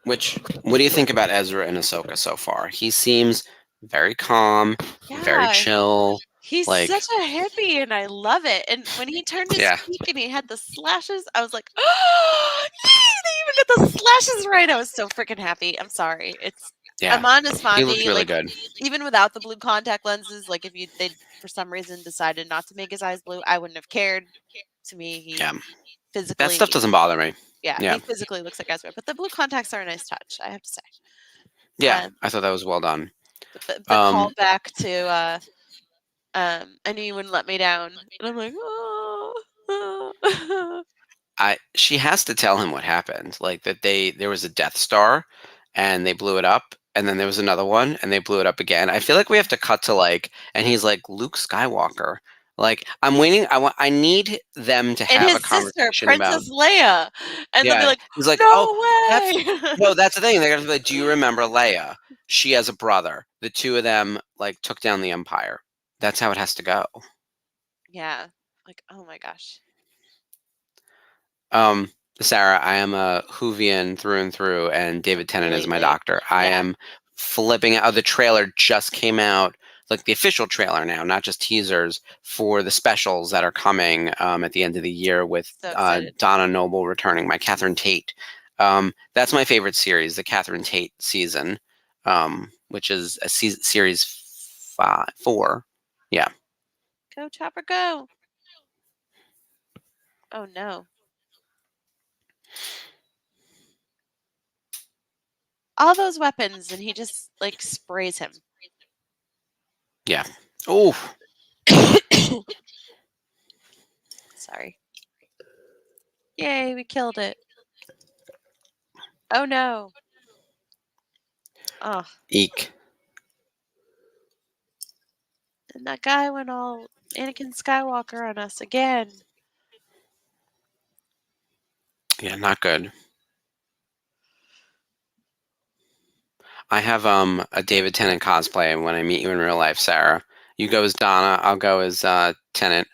What do you think about Ezra and Ahsoka so far? He seems very calm, very yeah, chill. he's Like, such a hippie, and I love it. And when he turned his yeah, cheek and he had the slashes, I was like, "Oh, yay, they even got the slashes right!" I was so freaking happy. I'm sorry. yeah. Amon He looked Esfandi, really like good. even without the blue contact lenses, like if they for some reason decided not to make his eyes blue, I wouldn't have cared. To me, he Yeah. That physically, stuff doesn't bother me. yeah, Yeah. he physically looks like Ezra. But the blue contacts are a nice touch, I have to say. Yeah. I thought that was well done. The callback to I knew you wouldn't let me down, and I'm like, oh. She has to tell him what happened, like that there was a Death Star, and they blew it up. And then there was another one, and they blew it up again. I feel like we have to cut to like, and he's like Luke Skywalker. Like I'm waiting. I need them to And have a his sister, conversation about. Princess Leia. And they'll be Yeah, like, he's like, oh, no that's way. no, that's the thing. They're gonna be like, do you remember Leia? She has a brother. The two of them like took down the Empire. That's how it has to go. Yeah. Like, oh my gosh. Um, Sarah, I am a Whovian through and through, and David Tennant is my Completely. doctor. I Yeah. am flipping out. Oh, the trailer just came out, like the official trailer now, not just teasers for the specials that are coming at the end of the year with So excited. Donna Noble returning, my Catherine Tate. That's my favorite series, the Catherine Tate season, which is a series 4. Yeah. Go, Chopper, go. Oh no. All those weapons, and he just like sprays him. Yeah. Oh, Sorry. Yay, we killed it. Oh no. Oh, eek. and that guy went all Anakin Skywalker on us again. Yeah, not good. I have a David Tennant cosplay when I meet you in real life, Sarah. You go as Donna, I'll go as Tennant.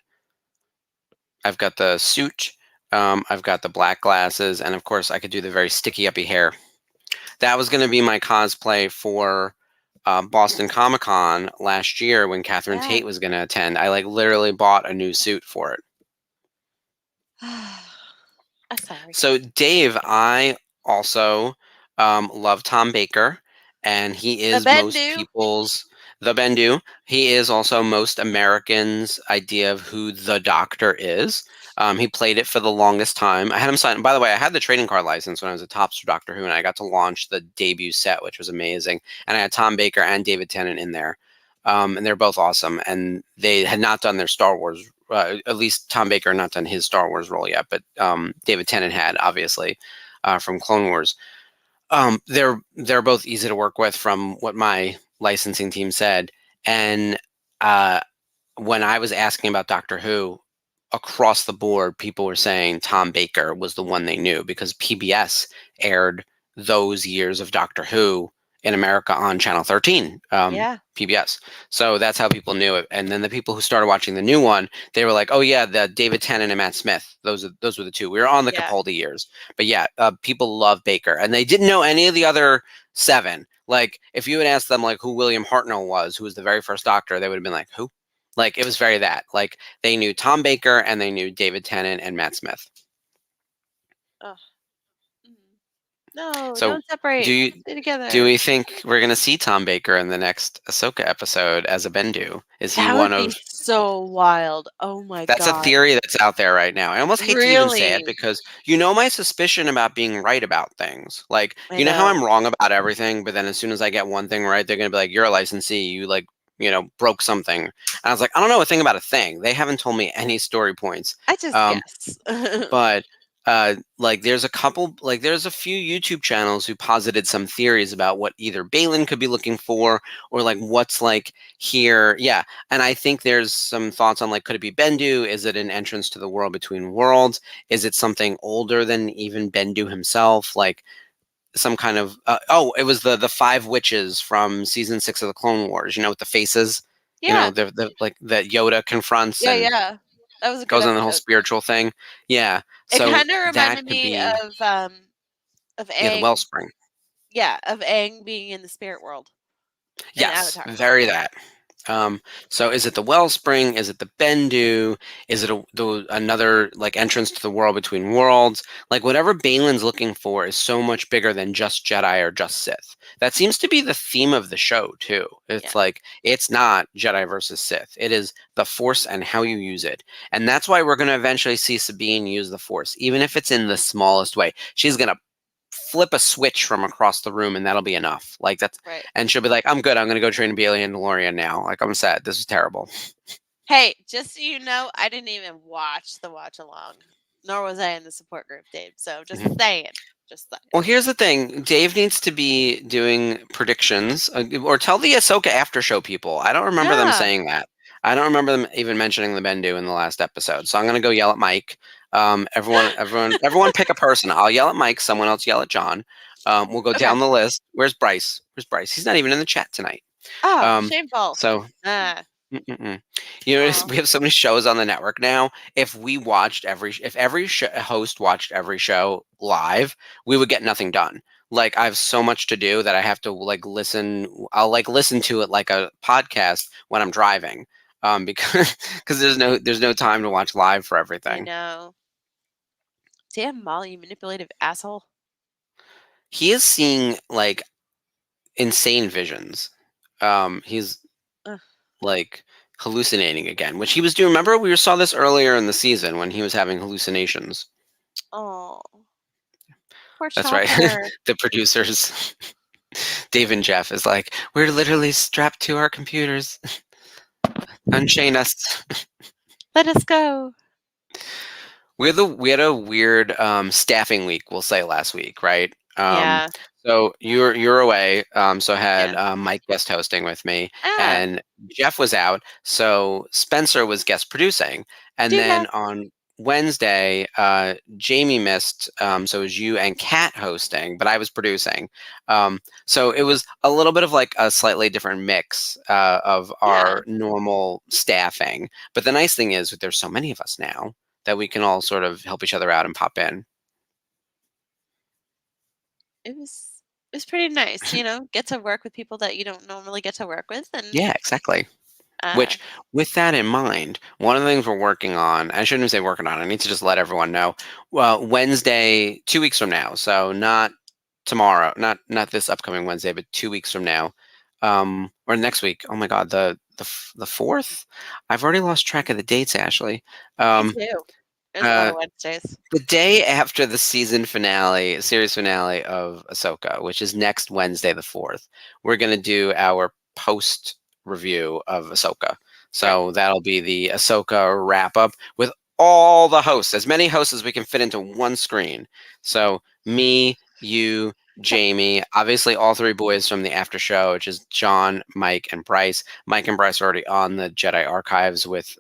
I've got the suit, I've got the black glasses, and of course I could do the very sticky uppy hair. That was going to be my cosplay for Boston Comic Con last year when Catherine Yeah. Tate was going to attend. I like literally bought a new suit for it. I'm sorry. So Dave, I also love Tom Baker, and he is most Bendu. people's the Bendu. He is also most Americans' idea of who the Doctor is. He played it for the longest time. I had him sign. By the way, I had the trading card license when I was a Topps for Doctor Who, and I got to launch the debut set, which was amazing. And I had Tom Baker and David Tennant in there, and they're both awesome. And they had not done their Star Wars. At least Tom Baker had not done his Star Wars role yet, but David Tennant had, obviously, from Clone Wars. They're both easy to work with, from what my licensing team said. And when I was asking about Doctor Who, across the board, people were saying Tom Baker was the one they knew because PBS aired those years of Doctor Who in America on Channel 13, Yeah. PBS. So that's how people knew it. And then the people who started watching the new one, they were like, "Oh yeah, the David Tennant and Matt Smith. Those were the two. We were on the Yeah. Capaldi years." But yeah, people love Baker, and they didn't know any of the other 7. Like if you had asked them like who William Hartnell was, who was the very first Doctor, they would have been like, "Who?" Like it was very that. Like they knew Tom Baker and they knew David Tennant and Matt Smith. Oh. No, So don't separate. do Stay together. we think we're gonna see Tom Baker in the next Ahsoka episode as a Bendu? Is he That one would of? be so wild. Oh my That's god. a theory that's out there right now. I almost hate to even say it Really? because my suspicion about being right about things. Like I you know how know. I'm wrong about everything, but then as soon as I get one thing right, they're gonna be like, "You're a licensee. You like broke something." And I was like, "I don't know a thing about a thing." They haven't told me any story points. I just guess. But like there's a few YouTube channels who posited some theories about what either Balin could be looking for or like what's like here. Yeah. And I think there's some thoughts on like, could it be Bendu? Is it an entrance to the world between worlds? Is it something older than even Bendu himself? Like some kind of it was the 5 witches from season 6 of the Clone Wars, with the faces. Yeah. The like that Yoda confronts Yeah, and yeah. That was a good goes on the whole episode. spiritual thing. Yeah. It So kind of that reminded could me be of the Aang. wellspring. Yeah, of Aang being in the spirit world in Yes, Avatar. very that. So is it the wellspring? Is it the Bendu? Is it another like entrance to the world between worlds? Like whatever Balin's looking for is so much bigger than just Jedi or just Sith. That seems to be the theme of the show too. It's like it's not Jedi versus Sith. It is the Force and how you use it. And that's why we're going to eventually see Sabine use the Force, even if it's in the smallest way. She's going to flip a switch from across the room and that'll be enough. Like that's Right. and she'll be like, "I'm good. I'm gonna go train to be a Mandalorian now. Like I'm sad. This is terrible." Hey, just so you know, I didn't even watch the watch along, nor was I in the support group, Dave. So just saying. Just that. Well, here's the thing. Dave needs to be doing predictions, or tell the Ahsoka after show people. I don't remember them Yeah. saying that. I don't remember them even mentioning the Bendu in the last episode. So I'm gonna go yell at Mike. Everyone, pick a person. I'll yell at Mike. Someone else yell at John. We'll go Okay. down the list. Where's Bryce? Where's Bryce? He's not even in the chat tonight. Oh, Um, shameful. so Ah. Mm-mm-mm. You know, Aw. we have so many shows on the network now. If every host watched every show live, we would get nothing done. Like I have so much to do that I have to listen. I'll listen to it like a podcast when I'm driving, because there's no time to watch live for I everything. know. Damn, Molly, you manipulative asshole. He is seeing like insane visions. He's Ugh. like hallucinating again, which he was doing. Remember, we saw this earlier in the season when he was having hallucinations. Oh, poor That's right. Chopper. The producers, Dave and Jeff, is like, we're literally strapped to our computers. Unchain us. Let us go. We had a weird staffing week, we'll say, last week, right? Yeah. So you're away. So I had Yeah. Mike guest hosting with me, Ah, and Jeff was out. So Spencer was guest producing, and then Jeff. on Wednesday, Jamie missed. So it was you and Kat hosting, but I was producing. So it was a little bit of like a slightly different mix of our normal staffing. But the nice thing is, there's so many of us now that we can all sort of help each other out and pop in. It was pretty nice, get to work with people that you don't normally get to work with, and Yeah, exactly. uh, Which, with that in mind, one of the things we're working on, I shouldn't say working on, I need to just let everyone know. Well, Wednesday, 2 weeks from now, so not tomorrow, not this upcoming Wednesday, but 2 weeks from now, or next week. Oh my God, the 4th? I've already lost track of the dates, Ashley. me too. There's a lot Uh, of Wednesdays. the day after the series finale of Ahsoka, which is next Wednesday, the 4th, we're going to do our post review of Ahsoka. So that'll be the Ahsoka wrap up with all the hosts, as many hosts as we can fit into one screen. So me, you, Jamie, obviously all three boys from the after show, which is John, Mike, and Bryce. Mike and Bryce are already on the Jedi Archives with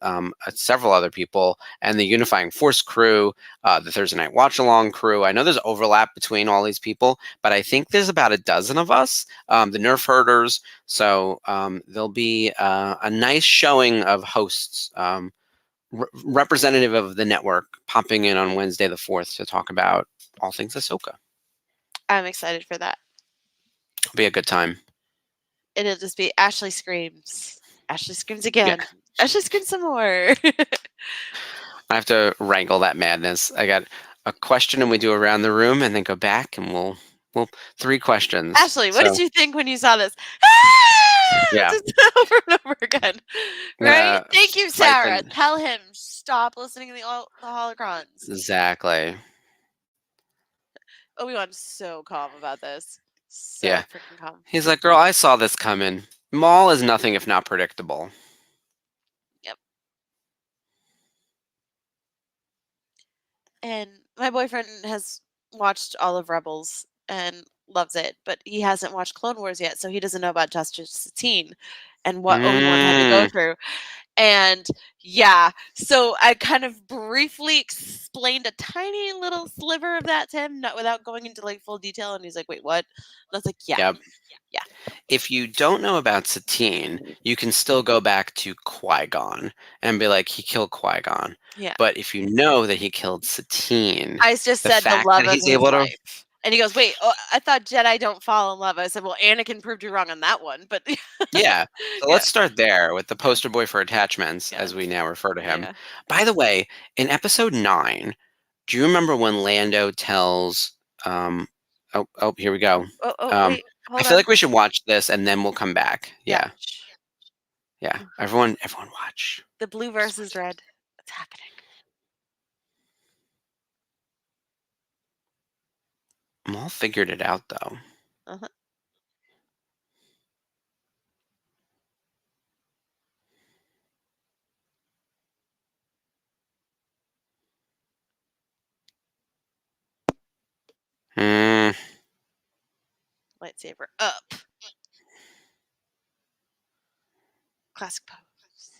several other people, and the Unifying Force crew, the Thursday Night Watch Along crew. I know there's overlap between all these people, but I think there's about a dozen of us, the Nerf Herders. So there'll be a nice showing of hosts, representative of the network, popping in on Wednesday the 4th to talk about all things Ahsoka. I'm excited for that. It'll be a good time. It'll just be Ashley screams. Ashley screams again. Yeah. Ashley screams some more. I have to wrangle that madness. I got a question, and we do around the room, and then go back, and we'll 3 questions. Ashley, what did you think when you saw this? Yeah. Just over and over again. Right? Thank you, Sarah. Tell him, stop listening to the holocrons. Exactly. Obi-Wan's so calm about this. So Yeah. freaking calm. He's like, girl, I saw this coming. Maul is nothing if not predictable. Yep. And my boyfriend has watched all of Rebels and loves it, but he hasn't watched Clone Wars yet, so he doesn't know about Justice Satine and what Obi-Wan had to go through. And yeah, so I kind of briefly explained a tiny little sliver of that to him, not without going into like full detail. And he's like, "Wait, what?" And I was like, "Yeah, Yep. yeah." If you don't know about Satine, you can still go back to Qui-Gon and be like, he killed Qui-Gon. Yeah. But if you know that he killed Satine, I just said the love of his life. And he goes, "Wait, I thought Jedi don't fall in love." I said, "Well, Anakin proved you wrong on that one." But yeah. So let's start there with the poster boy for attachments, as we now refer to him. Yeah. By the way, in episode 9, do you remember when Lando tells here we go. Wait, I feel like we should watch this and then we'll come back. Yeah. Yeah. Everyone watch. The blue versus red. What's happening? Maul figured it out though. Uh-huh. lightsaber up. Classic pose.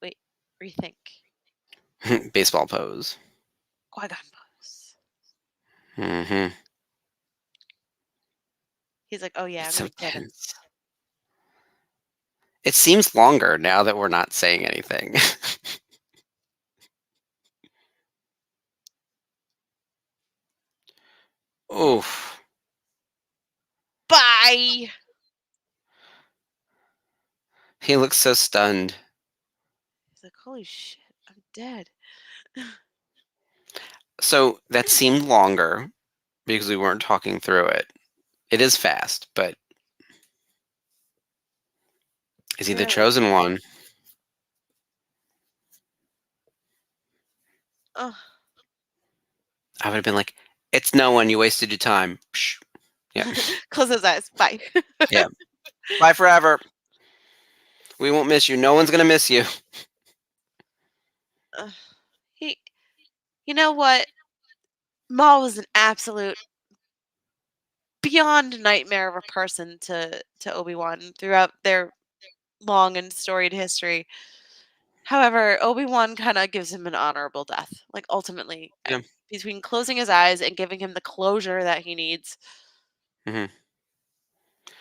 Wait, rethink. Baseball pose. Qui-Gon pose. Mm-hmm. He's like, oh yeah, It's I'm so gonna kill them. tense. It seems longer now that we're not saying anything. Oof. Bye. He looks so stunned. He's like, holy shit, I'm dead. So that seemed longer because we weren't talking through it. It is fast, but is he the Really? chosen one? Oh. I would have been like, it's no one. You wasted your time. Psh. Yeah. Close his eyes. Bye. Yeah. Bye forever. We won't miss you. No one's going to miss you. He, you know what? Maul was an absolute beyond nightmare of a person to Obi-Wan throughout their long and storied history. However, Obi-Wan kind of gives him an honorable death. Like ultimately, Yeah. between closing his eyes and giving him the closure that he needs, Mm-hmm.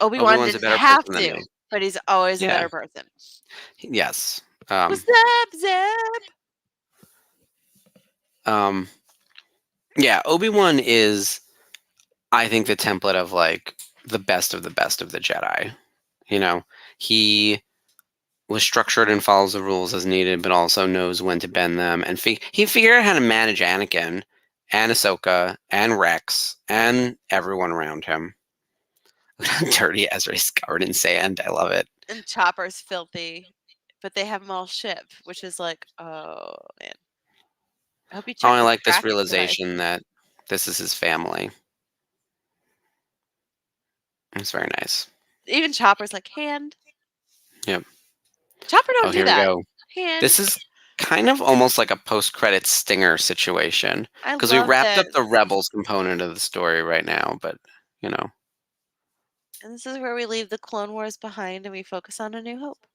Obi-Wan Obi-Wan's a didn't better have person than to, me. but he's always a Yeah. better person. Yes. What's up, Zeb? Yeah, Obi-Wan is, I think, the template of like the best of the best of the Jedi. You know, he was structured and follows the rules as needed, but also knows when to bend them. And he figured out how to manage Anakin and Ahsoka and Rex and everyone around him. Dirty Ezra's covered in sand. I love it. And Chopper's filthy, but they have him all ship, which is like, oh man. I hope you Oh, check I his like this tracking device. realization that this is his family. It's very nice. Even Chopper's like, hand. Yep. Chopper don't Oh, do here we that. go. Hand. This is kind of almost like a post-credit stinger situation I because we love wrapped up this. the Rebels component of the story right now, but you know, And this is where we leave the Clone Wars behind and we focus on A New Hope.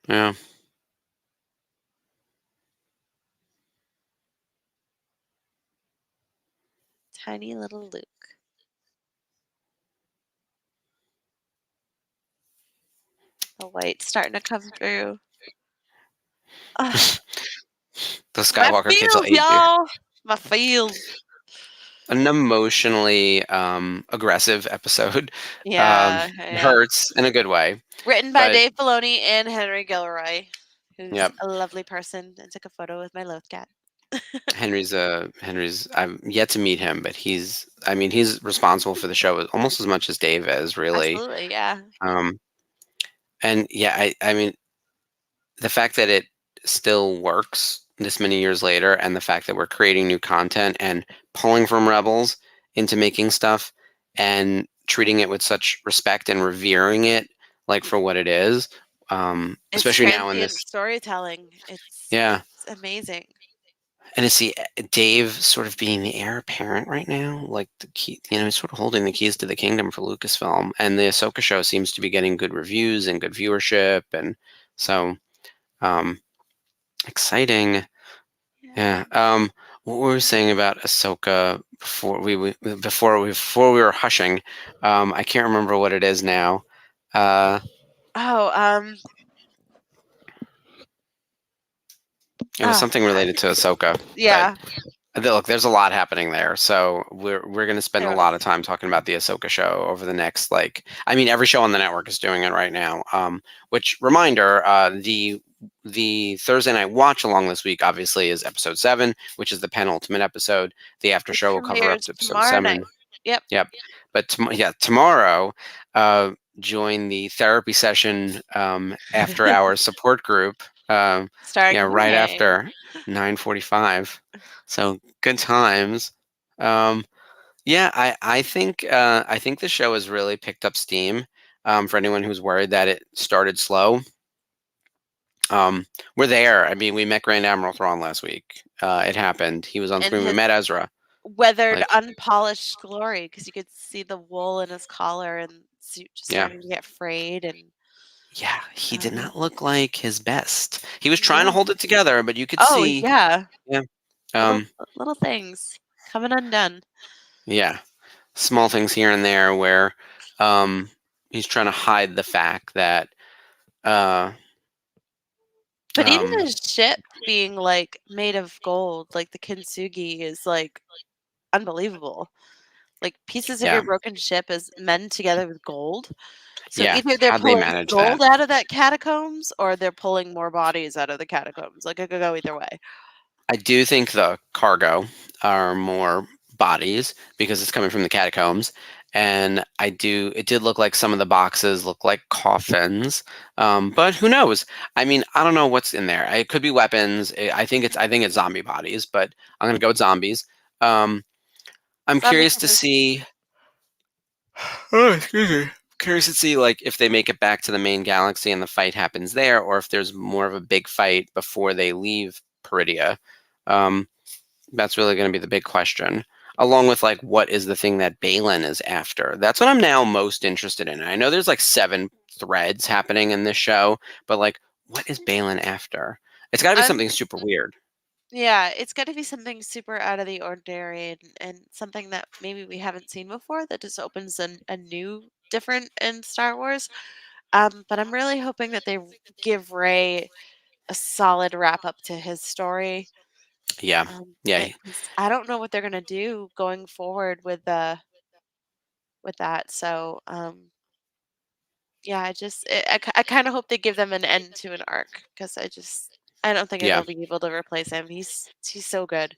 yeah. Tiny little Luke. The white's starting to come through. Ugh, The my Skywalker kids will feels, aid you. y'all. My feels. An emotionally aggressive episode. Yeah, yeah. Hurts in a good way. Written by But Dave Filoni and Henry Gilroy, who's yep, a lovely person and took a photo with my Loth cat. Henry's I've yet to meet him, but he's responsible for the show almost as much as Dave is, really. Absolutely, yeah. And yeah, I mean, the fact that it still works this many years later, and the fact that we're creating new content and pulling from Rebels into making stuff and treating it with such respect and revering it like for what it is, It's especially now in transient this, storytelling. It's yeah. amazing. And to see Dave sort of being the heir apparent right now, like the key, he's sort of holding the keys to the kingdom for Lucasfilm, and the Ahsoka show seems to be getting good reviews and good viewership, and so exciting. Yeah. What were we saying about Ahsoka before we were hushing? I can't remember what it is now. Oh, It was something related to Ahsoka. yeah. Look, there's a lot happening there, so we're going to spend a There lot was. of time talking about the Ahsoka show over the next, every show on the network is doing it right now. Which reminder, the Thursday night watch along this week obviously is episode 7, which is the penultimate episode. The after It show will cover up premieres to episode tomorrow 7. night. Yep. Yep. But tomorrow, join the therapy session after hours support group. Starring Right Jorge. after 9:45. So good times. I think the show has really picked up steam. For anyone who's worried that it started slow, We're there. I mean, we met Grand Admiral Thrawn last week. It happened. He was on And screen. We his met Ezra. weathered, Like, unpolished glory, because you could see the wool in his collar and suit just yeah. starting to get frayed. And Yeah, he did uh, not look like his best. He was trying to no. hold it together, but you could Oh see. yeah, Yeah. little Um, little things coming undone. yeah. Small things here and there where um, he's trying to hide the fact that uh, But even um, his ship being like made of gold, like the kintsugi, is like unbelievable. Like pieces of yeah, your broken ship is mended together with gold. So yeah. either they're How'd they pulling manage that? gold out of that catacombs or they're pulling more bodies out of the catacombs. Like it could go either way. I do think the cargo are more bodies because it's coming from the catacombs. And it did look like some of the boxes look like coffins. But who knows? I mean, I don't know what's in there. It could be weapons. I think it's zombie bodies, but I'm going to go with zombies. Um, I'm Zombie curious to killers. see. Oh, excuse me. Curious to see like if they make it back to the main galaxy and the fight happens there, or if there's more of a big fight before they leave Peridia. Um, that's really going to be the big question, along with like what is the thing that Balin is after. That's what I'm now most interested in. I know there's like 7 threads happening in this show, but like what is Balin after? It's got to be I'm something super weird. Yeah, it's got to be something super out of the ordinary, and something that maybe we haven't seen before that just opens a new, different in Star Wars. But I'm really hoping that they give Ray a solid wrap up to his story. Yeah, yeah, 'Cause I don't know what they're gonna do going forward with that. So yeah, I kind of hope they give them an end to an arc, because I don't think yeah. they'll be able to replace him. He's so good.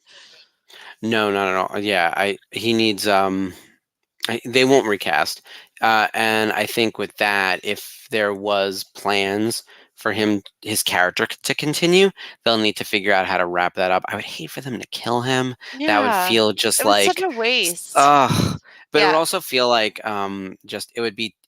No, not at all. Yeah, I he needs they won't recast. And I think with that, if there was plans for his character to continue, they'll need to figure out how to wrap that up. I would hate for them to kill him. That would Yeah, feel just it was such like, a waste. ugh. But it would Yeah, also feel like just it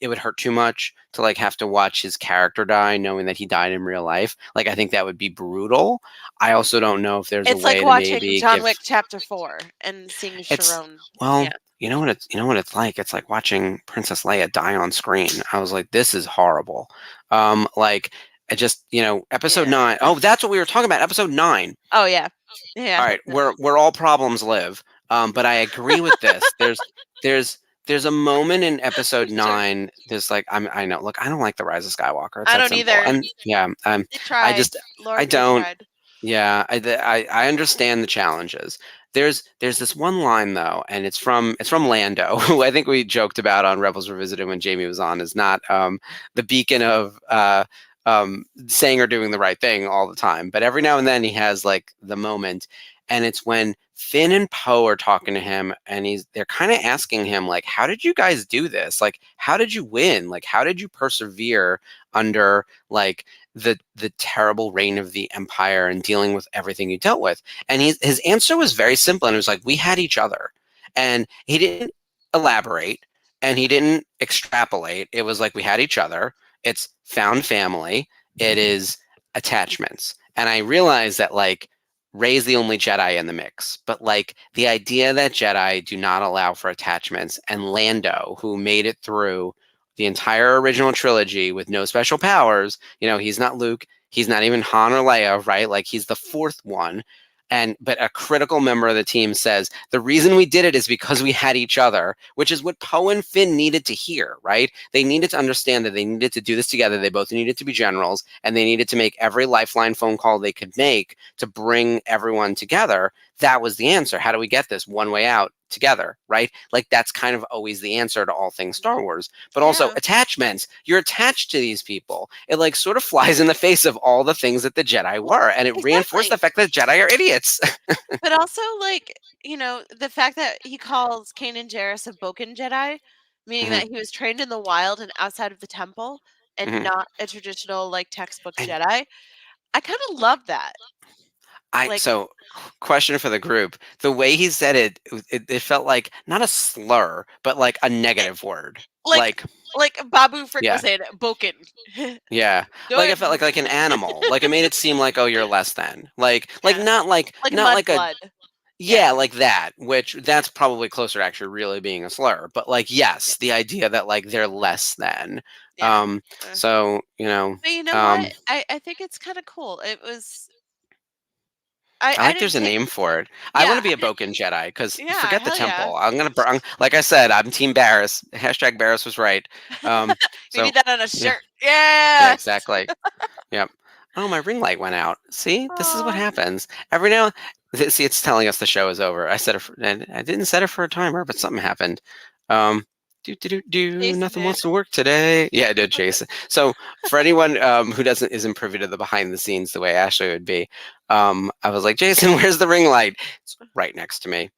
would hurt too much to like have to watch his character die, knowing that he died in real life. Like I think that would be brutal. I also don't know if there's a it's like way to watching maybe John give Wick Chapter 4 and seeing it's Sharon. well, Yeah, you know what it's like. It's like watching Princess Leia die on screen. I was like, this is horrible. Like I just episode yeah. 9. Oh, that's what we were talking about. Episode 9. Oh, yeah. Yeah, All right, no. where all problems live. But I agree with this. There's there's a moment in episode Sure. 9. There's like I know. Look, I don't like the Rise of Skywalker. It's I that don't simple. either. And yeah, They I tried. just I Lord, they don't. tried. Yeah, I understand the challenges. There's this one line though, and it's from Lando, who I think we joked about on Rebels Revisited when Jamie was on, is not the beacon of saying or doing the right thing all the time, but every now and then he has like the moment, and it's when Finn and Poe are talking to him, and they're kind of asking him like, "How did you guys do this? Like, how did you win? Like, how did you persevere under like?" The terrible reign of the empire and dealing with everything you dealt with. And his answer was very simple, and it was like, we had each other. And he didn't elaborate and he didn't extrapolate. It was like, we had each other. It's found family. It is attachments. And I realized that like Rey's the only Jedi in the mix, but like the idea that Jedi do not allow for attachments, and Lando, who made it through the entire original trilogy with no special powers, he's not Luke, he's not even Han or Leia, right? Like he's the 4th one. But a critical member of the team says the reason we did it is because we had each other, which is what Poe and Finn needed to hear, right? They needed to understand that they needed to do this together. They both needed to be generals, and they needed to make every lifeline phone call they could make to bring everyone together. That was the answer. How do we get this one way out together, right? Like that's kind of always the answer to all things Star Wars. But also Yeah, attachments. You're attached to these people. It like sort of flies in the face of all the things that the Jedi were, and it reinforced exactly. the fact that Jedi are idiots. But also, like, the fact that he calls Kanan Jarrus a Boken Jedi, meaning Hmm. that he was trained in the wild and outside of the temple and Hmm. not a traditional, like, textbook And Jedi. I kind of love that. Like, question for the group: the way he said it, it felt like not a slur, but like a it, negative word. like Like like Babu Frick Yeah. was saying, Boken. Yeah, like I felt like an animal. Like it made it seem like, oh, you're less than. Like Yeah. not like Like not like a Mudblood. yeah, like that. Which that's probably closer to actually really being a slur. But like yes, the idea that like they're less than. Yeah. So But you know um, what? I think it's kind of cool. It was. I I like didn't there's a take. name for it. I want Yeah. to be a Boken Jedi because Yeah. forget the Hell yeah. temple. I'm gonna burn. Like I said, I'm Team Barris. Hashtag Barris was right. We So need that on a yeah, shirt. yeah, Yeah. exactly. Yep. Oh, my ring light went out. See, this is what Aw. happens. Every now, see, it's telling us the show is over. I set it. I didn't set it for a timer, but something happened. Do. Jason Nothing did. wants to work today. Yeah, I did, Jason. So for anyone who isn't privy to the behind the scenes the way Ashley would be, I was like, Jason, where's the ring light? It's right next to me.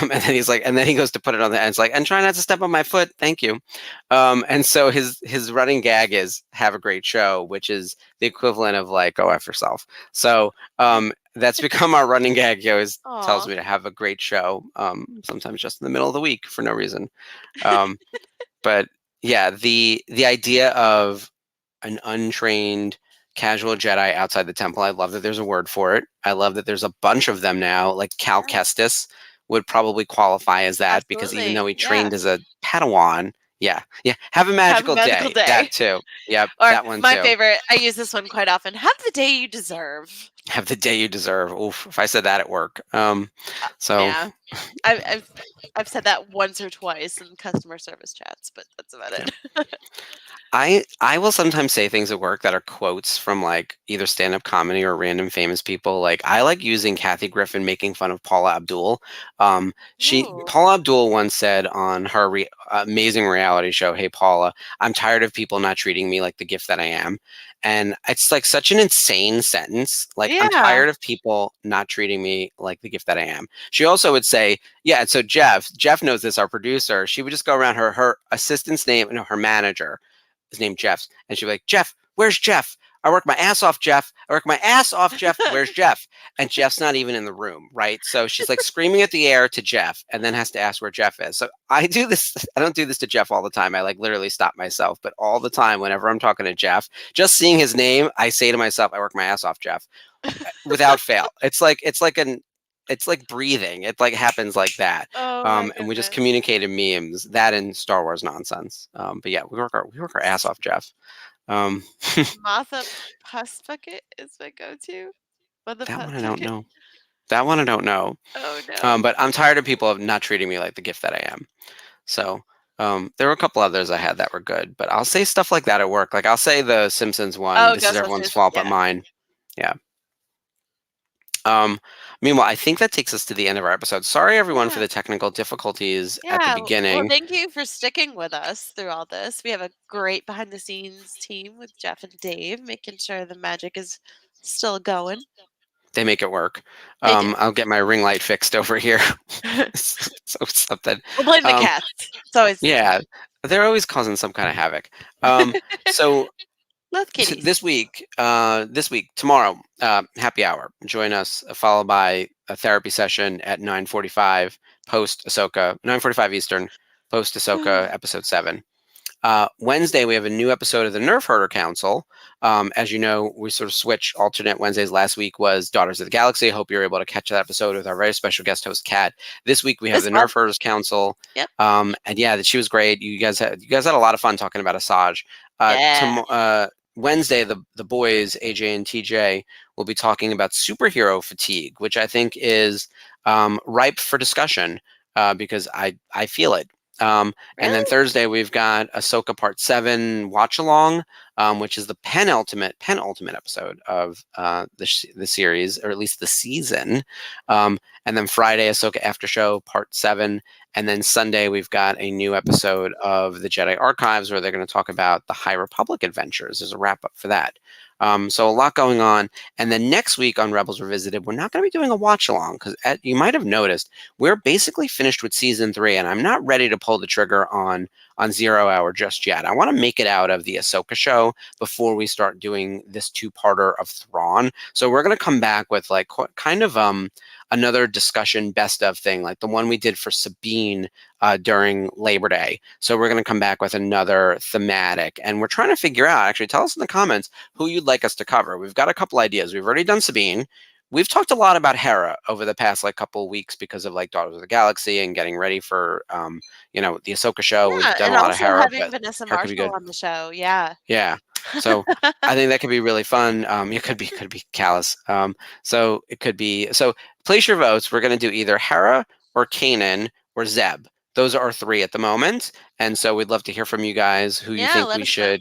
And then he's like, and then he goes to put it on the end. It's like, and try not to step on my foot. Thank you. And so his running gag is have a great show, which is the equivalent of like go F yourself. So that's become our running gag. He always tells Aw. me to have a great show. Sometimes just in the middle of the week for no reason. Um, but yeah, the idea of an untrained casual Jedi outside the temple. I love that there's a word for it. I love that there's a bunch of them now. Like Cal Yeah. Kestis would probably qualify as that because even though he Absolutely. Yeah. trained as a Padawan, yeah, have a Have a magical magical day. day. That too. Yep, Or that one my too. favorite, I use this one quite often. Have the day you deserve. Have the day you deserve. Oof, if I said that at work. So Yeah. I've said that once or twice in customer service chats, but that's about yeah. it. I will sometimes say things at work that are quotes from like either stand-up comedy or random famous people. Like I like using Kathy Griffin making fun of Paula Abdul. Ooh. Paula Abdul once said on her amazing reality show, "Hey Paula, I'm tired of people not treating me like the gift that I am." And it's like such an insane sentence. Like I'm Yeah. tired of people not treating me like the gift that I am. She also would say, yeah, so Jeff knows this, our producer. She would just go around her assistant's name, no, her manager is named Jeff's. And she'd be like, Jeff, where's Jeff? I work my ass off, Jeff. I work my ass off, Jeff. Where's Jeff? And Jeff's not even in the room, right? So she's like screaming at the air to Jeff and then has to ask where Jeff is. So I do this. I don't do this to Jeff all the time. I like literally stop myself. But all the time, whenever I'm talking to Jeff, just seeing his name, I say to myself, I work my ass off, Jeff, without fail. It's like breathing. It like happens like that. Oh my And we just goodness. communicated memes, that and Star Wars nonsense. But yeah, we work our ass off, Jeff. Martha Puss Bucket is my go-to. Mother That Puss one I don't Bucket. know. That one I don't know. Oh no. But I'm tired of people of not treating me like the gift that I am. So there were a couple others I had that were good, but I'll say stuff like that at work. Like I'll say the Simpsons one. Oh, This is everyone's Ghostbusters. fault but Yeah. mine. Yeah. Meanwhile, I think that takes us to the end of our episode. Sorry, everyone, for Yeah. the technical difficulties at the Yeah. Well, beginning. thank you for sticking with us through all this. We have a great behind the scenes team with Jeff and Dave, making sure the magic is still going. They make it work. They do. I'll get my ring light fixed over here. So something. We'll blame the cats. It's always Yeah, they're always causing some kind of havoc. So love kitties. this week, tomorrow, happy hour. Join us, followed by a therapy session at 9:45 post Ahsoka, 9:45 Eastern, post Ahsoka episode 7. Wednesday, we have a new episode of the Nerf Herder Council. As you know, we sort of switch alternate Wednesdays. Last week was Daughters of the Galaxy. I hope you're able to catch that episode with our very special guest host, Kat. This week, we have the Nerf Herders Council. Yep. And yeah, she was great. You guys had a lot of fun talking about Asajj. Wednesday, the boys, AJ and TJ, will be talking about superhero fatigue, which I think is ripe for discussion because I feel it. And then Thursday, we've got Ahsoka Part 7 Watch Along, which is the penultimate episode of the series, or at least the season. And then Friday, Ahsoka After Show Part 7. And then Sunday, we've got a new episode of the Jedi Archives where they're going to talk about the High Republic adventures. There's a wrap up for that. So a lot going on. And then next week on Rebels Revisited, we're not going to be doing a watch along because you might have noticed we're basically finished with season 3, and I'm not ready to pull the trigger on on 0 Hour just yet. I want to make it out of the Ahsoka show before we start doing this two-parter of Thrawn. So we're going to come back with like kind of another discussion best of thing, like the one we did for Sabine during Labor Day. So we're going to come back with another thematic, and we're trying to figure out, actually tell us in the comments who you'd like us to cover. We've got a couple ideas. We've already done Sabine. We've talked a lot about Hera over the past like couple of weeks because of like Daughters of the Galaxy and getting ready for the Ahsoka show. We've Yeah, done and a lot of also Hera, having but Vanessa Hera could be Marshall good. on the show. Yeah. Yeah. So I think that could be really fun. It could be callous. So it could be. So place your votes. We're going to do either Hera or Kanan or Zeb. Those are our three at the moment, and so we'd love to hear from you guys who you Yeah, think let we us know.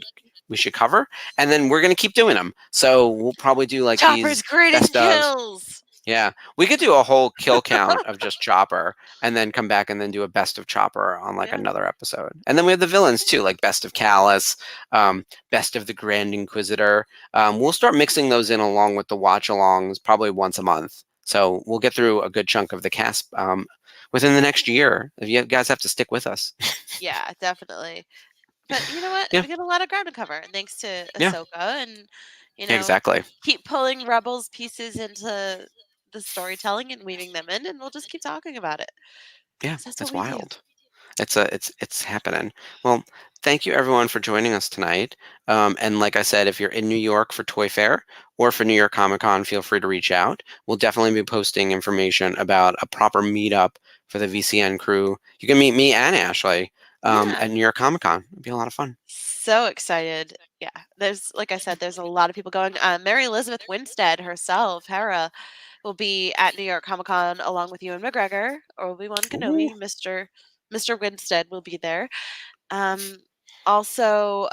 should cover, and then we're going to keep doing them. So we'll probably do like Chopper's these greatest best of. kills. Yeah, we could do a whole kill count of just Chopper, and then come back and then do a best of Chopper on like Yeah. another episode. And then we have the villains too, like best of Callus, best of the Grand Inquisitor. We'll start mixing those in along with the watch-alongs, probably once a month. So we'll get through a good chunk of the cast within the next year. You guys have to stick with us. Yeah, definitely. But you know what? Yeah. We got a lot of ground to cover, thanks to Yeah. Ahsoka, and Yeah, exactly. keep pulling Rebels pieces into the storytelling and weaving them in, and we'll just keep talking about it. Yeah, 'Cause that's what it's we do. wild. It's happening. Well, thank you everyone for joining us tonight. And like I said, if you're in New York for Toy Fair or for New York Comic Con, feel free to reach out. We'll definitely be posting information about a proper meetup for the VCN crew. You can meet me and Ashley Yeah. at New York Comic Con. It'd be a lot of fun. So excited. Yeah. Like I said, there's a lot of people going. Mary Elizabeth Winstead herself, Hera, will be at New York Comic Con along with Ewan McGregor, Obi-Wan Ooh. Kenobi. Mr. Winstead will be there. Also,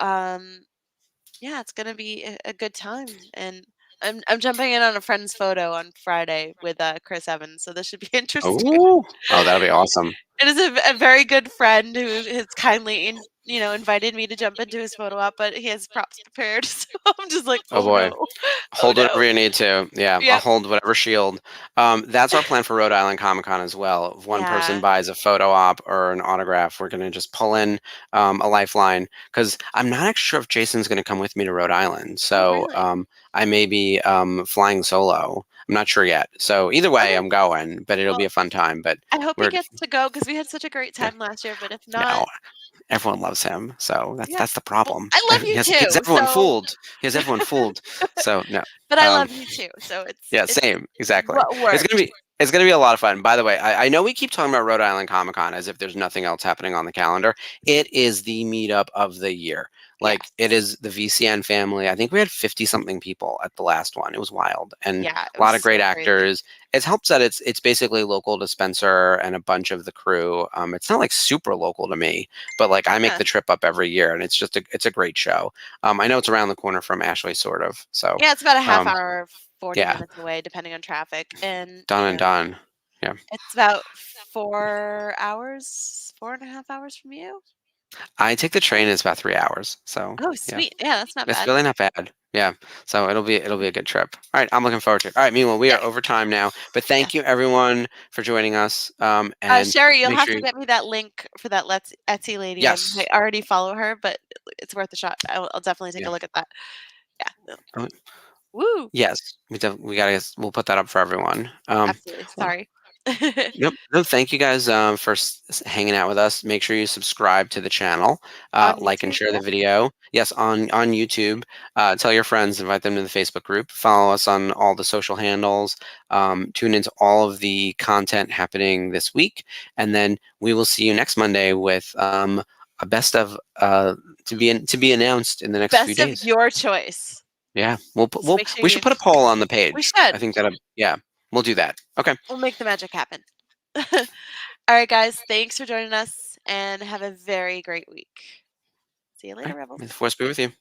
yeah, it's gonna be a good time, and I'm jumping in on a friend's photo on Friday with Chris Evans, so this should be interesting. Oh, that'll be awesome. It is a very good friend who has kindly invited me to jump into his photo op, but he has props prepared, so I'm just like, Oh oh boy. no, oh Hold no. whatever you need to. Yeah, I'll Yep. hold whatever shield. That's our plan for Rhode Island Comic Con as well. If one person Yeah. buys a photo op or an autograph, we're going to just pull in a lifeline, because I'm not actually sure if Jason's going to come with me to Rhode Island. Oh, So really? I may be flying solo. I'm not sure yet. So either way, Okay. I'm going, but it'll be Well, a fun time. But I hope he we're, gets to go because we had such a great yeah, time last year. But if no, not, everyone loves him. So yeah. that's the Well, problem. I love He you has, he has too. everyone So, fooled. He has everyone fooled. So no. but I Um, love you too. So Yeah, it's same, exactly. what It's gonna worked. be it's gonna be a lot of fun. By the way, I know we keep talking about Rhode Island Comic Con as if there's nothing else happening on the calendar. It is the meetup of the year. Like, it Yes. is the VCN family. I think we had 50 something people at the last one. It was wild, and Yeah, it a lot was of great so crazy. actors. It helps that it's basically local to Spencer and a bunch of the crew. It's not like super local to me, but like I make Yeah. the trip up every year, and it's a great show. I know it's around the corner from Ashley, sort of. So Yeah, it's about a half um, hour, 40 yeah, minutes away, depending on traffic. And, done and done. Yeah. it's about 4 hours, 4.5 hours from you. I take the train. It's about 3 hours. So Oh, yeah, sweet. Yeah, that's not it's bad. really not bad. Yeah. So it'll be a good trip. All right, I'm looking forward to it. All right, meanwhile, we are Yay. over time now, but Yeah. thank you everyone for joining us. And Sherry, you'll make have sure to get me that link for that Let's Etsy lady. I yes, might already follow her, but it's worth a shot. I'll definitely take yeah, a look at that. Yeah. oh, Woo. yes, we'll put that up for everyone. Absolutely. Well, Sorry. yep. No, thank you guys for hanging out with us. Make sure you subscribe to the channel, On like and YouTube. share the Yep. video. Yes, on YouTube. Tell your friends, invite them to the Facebook group. Follow us on all the social handles. Tune into all of the content happening this week, and then we will see you next Monday with a best of to be announced in the next few Best of days. your choice. Yeah, So make sure we you. should put a poll on the We page. I should. think yeah, we'll do that. Okay. We'll make the magic happen. All right, guys. Thanks for joining us, and have a very great week. See you All later, right. Rebels. May the force be with you.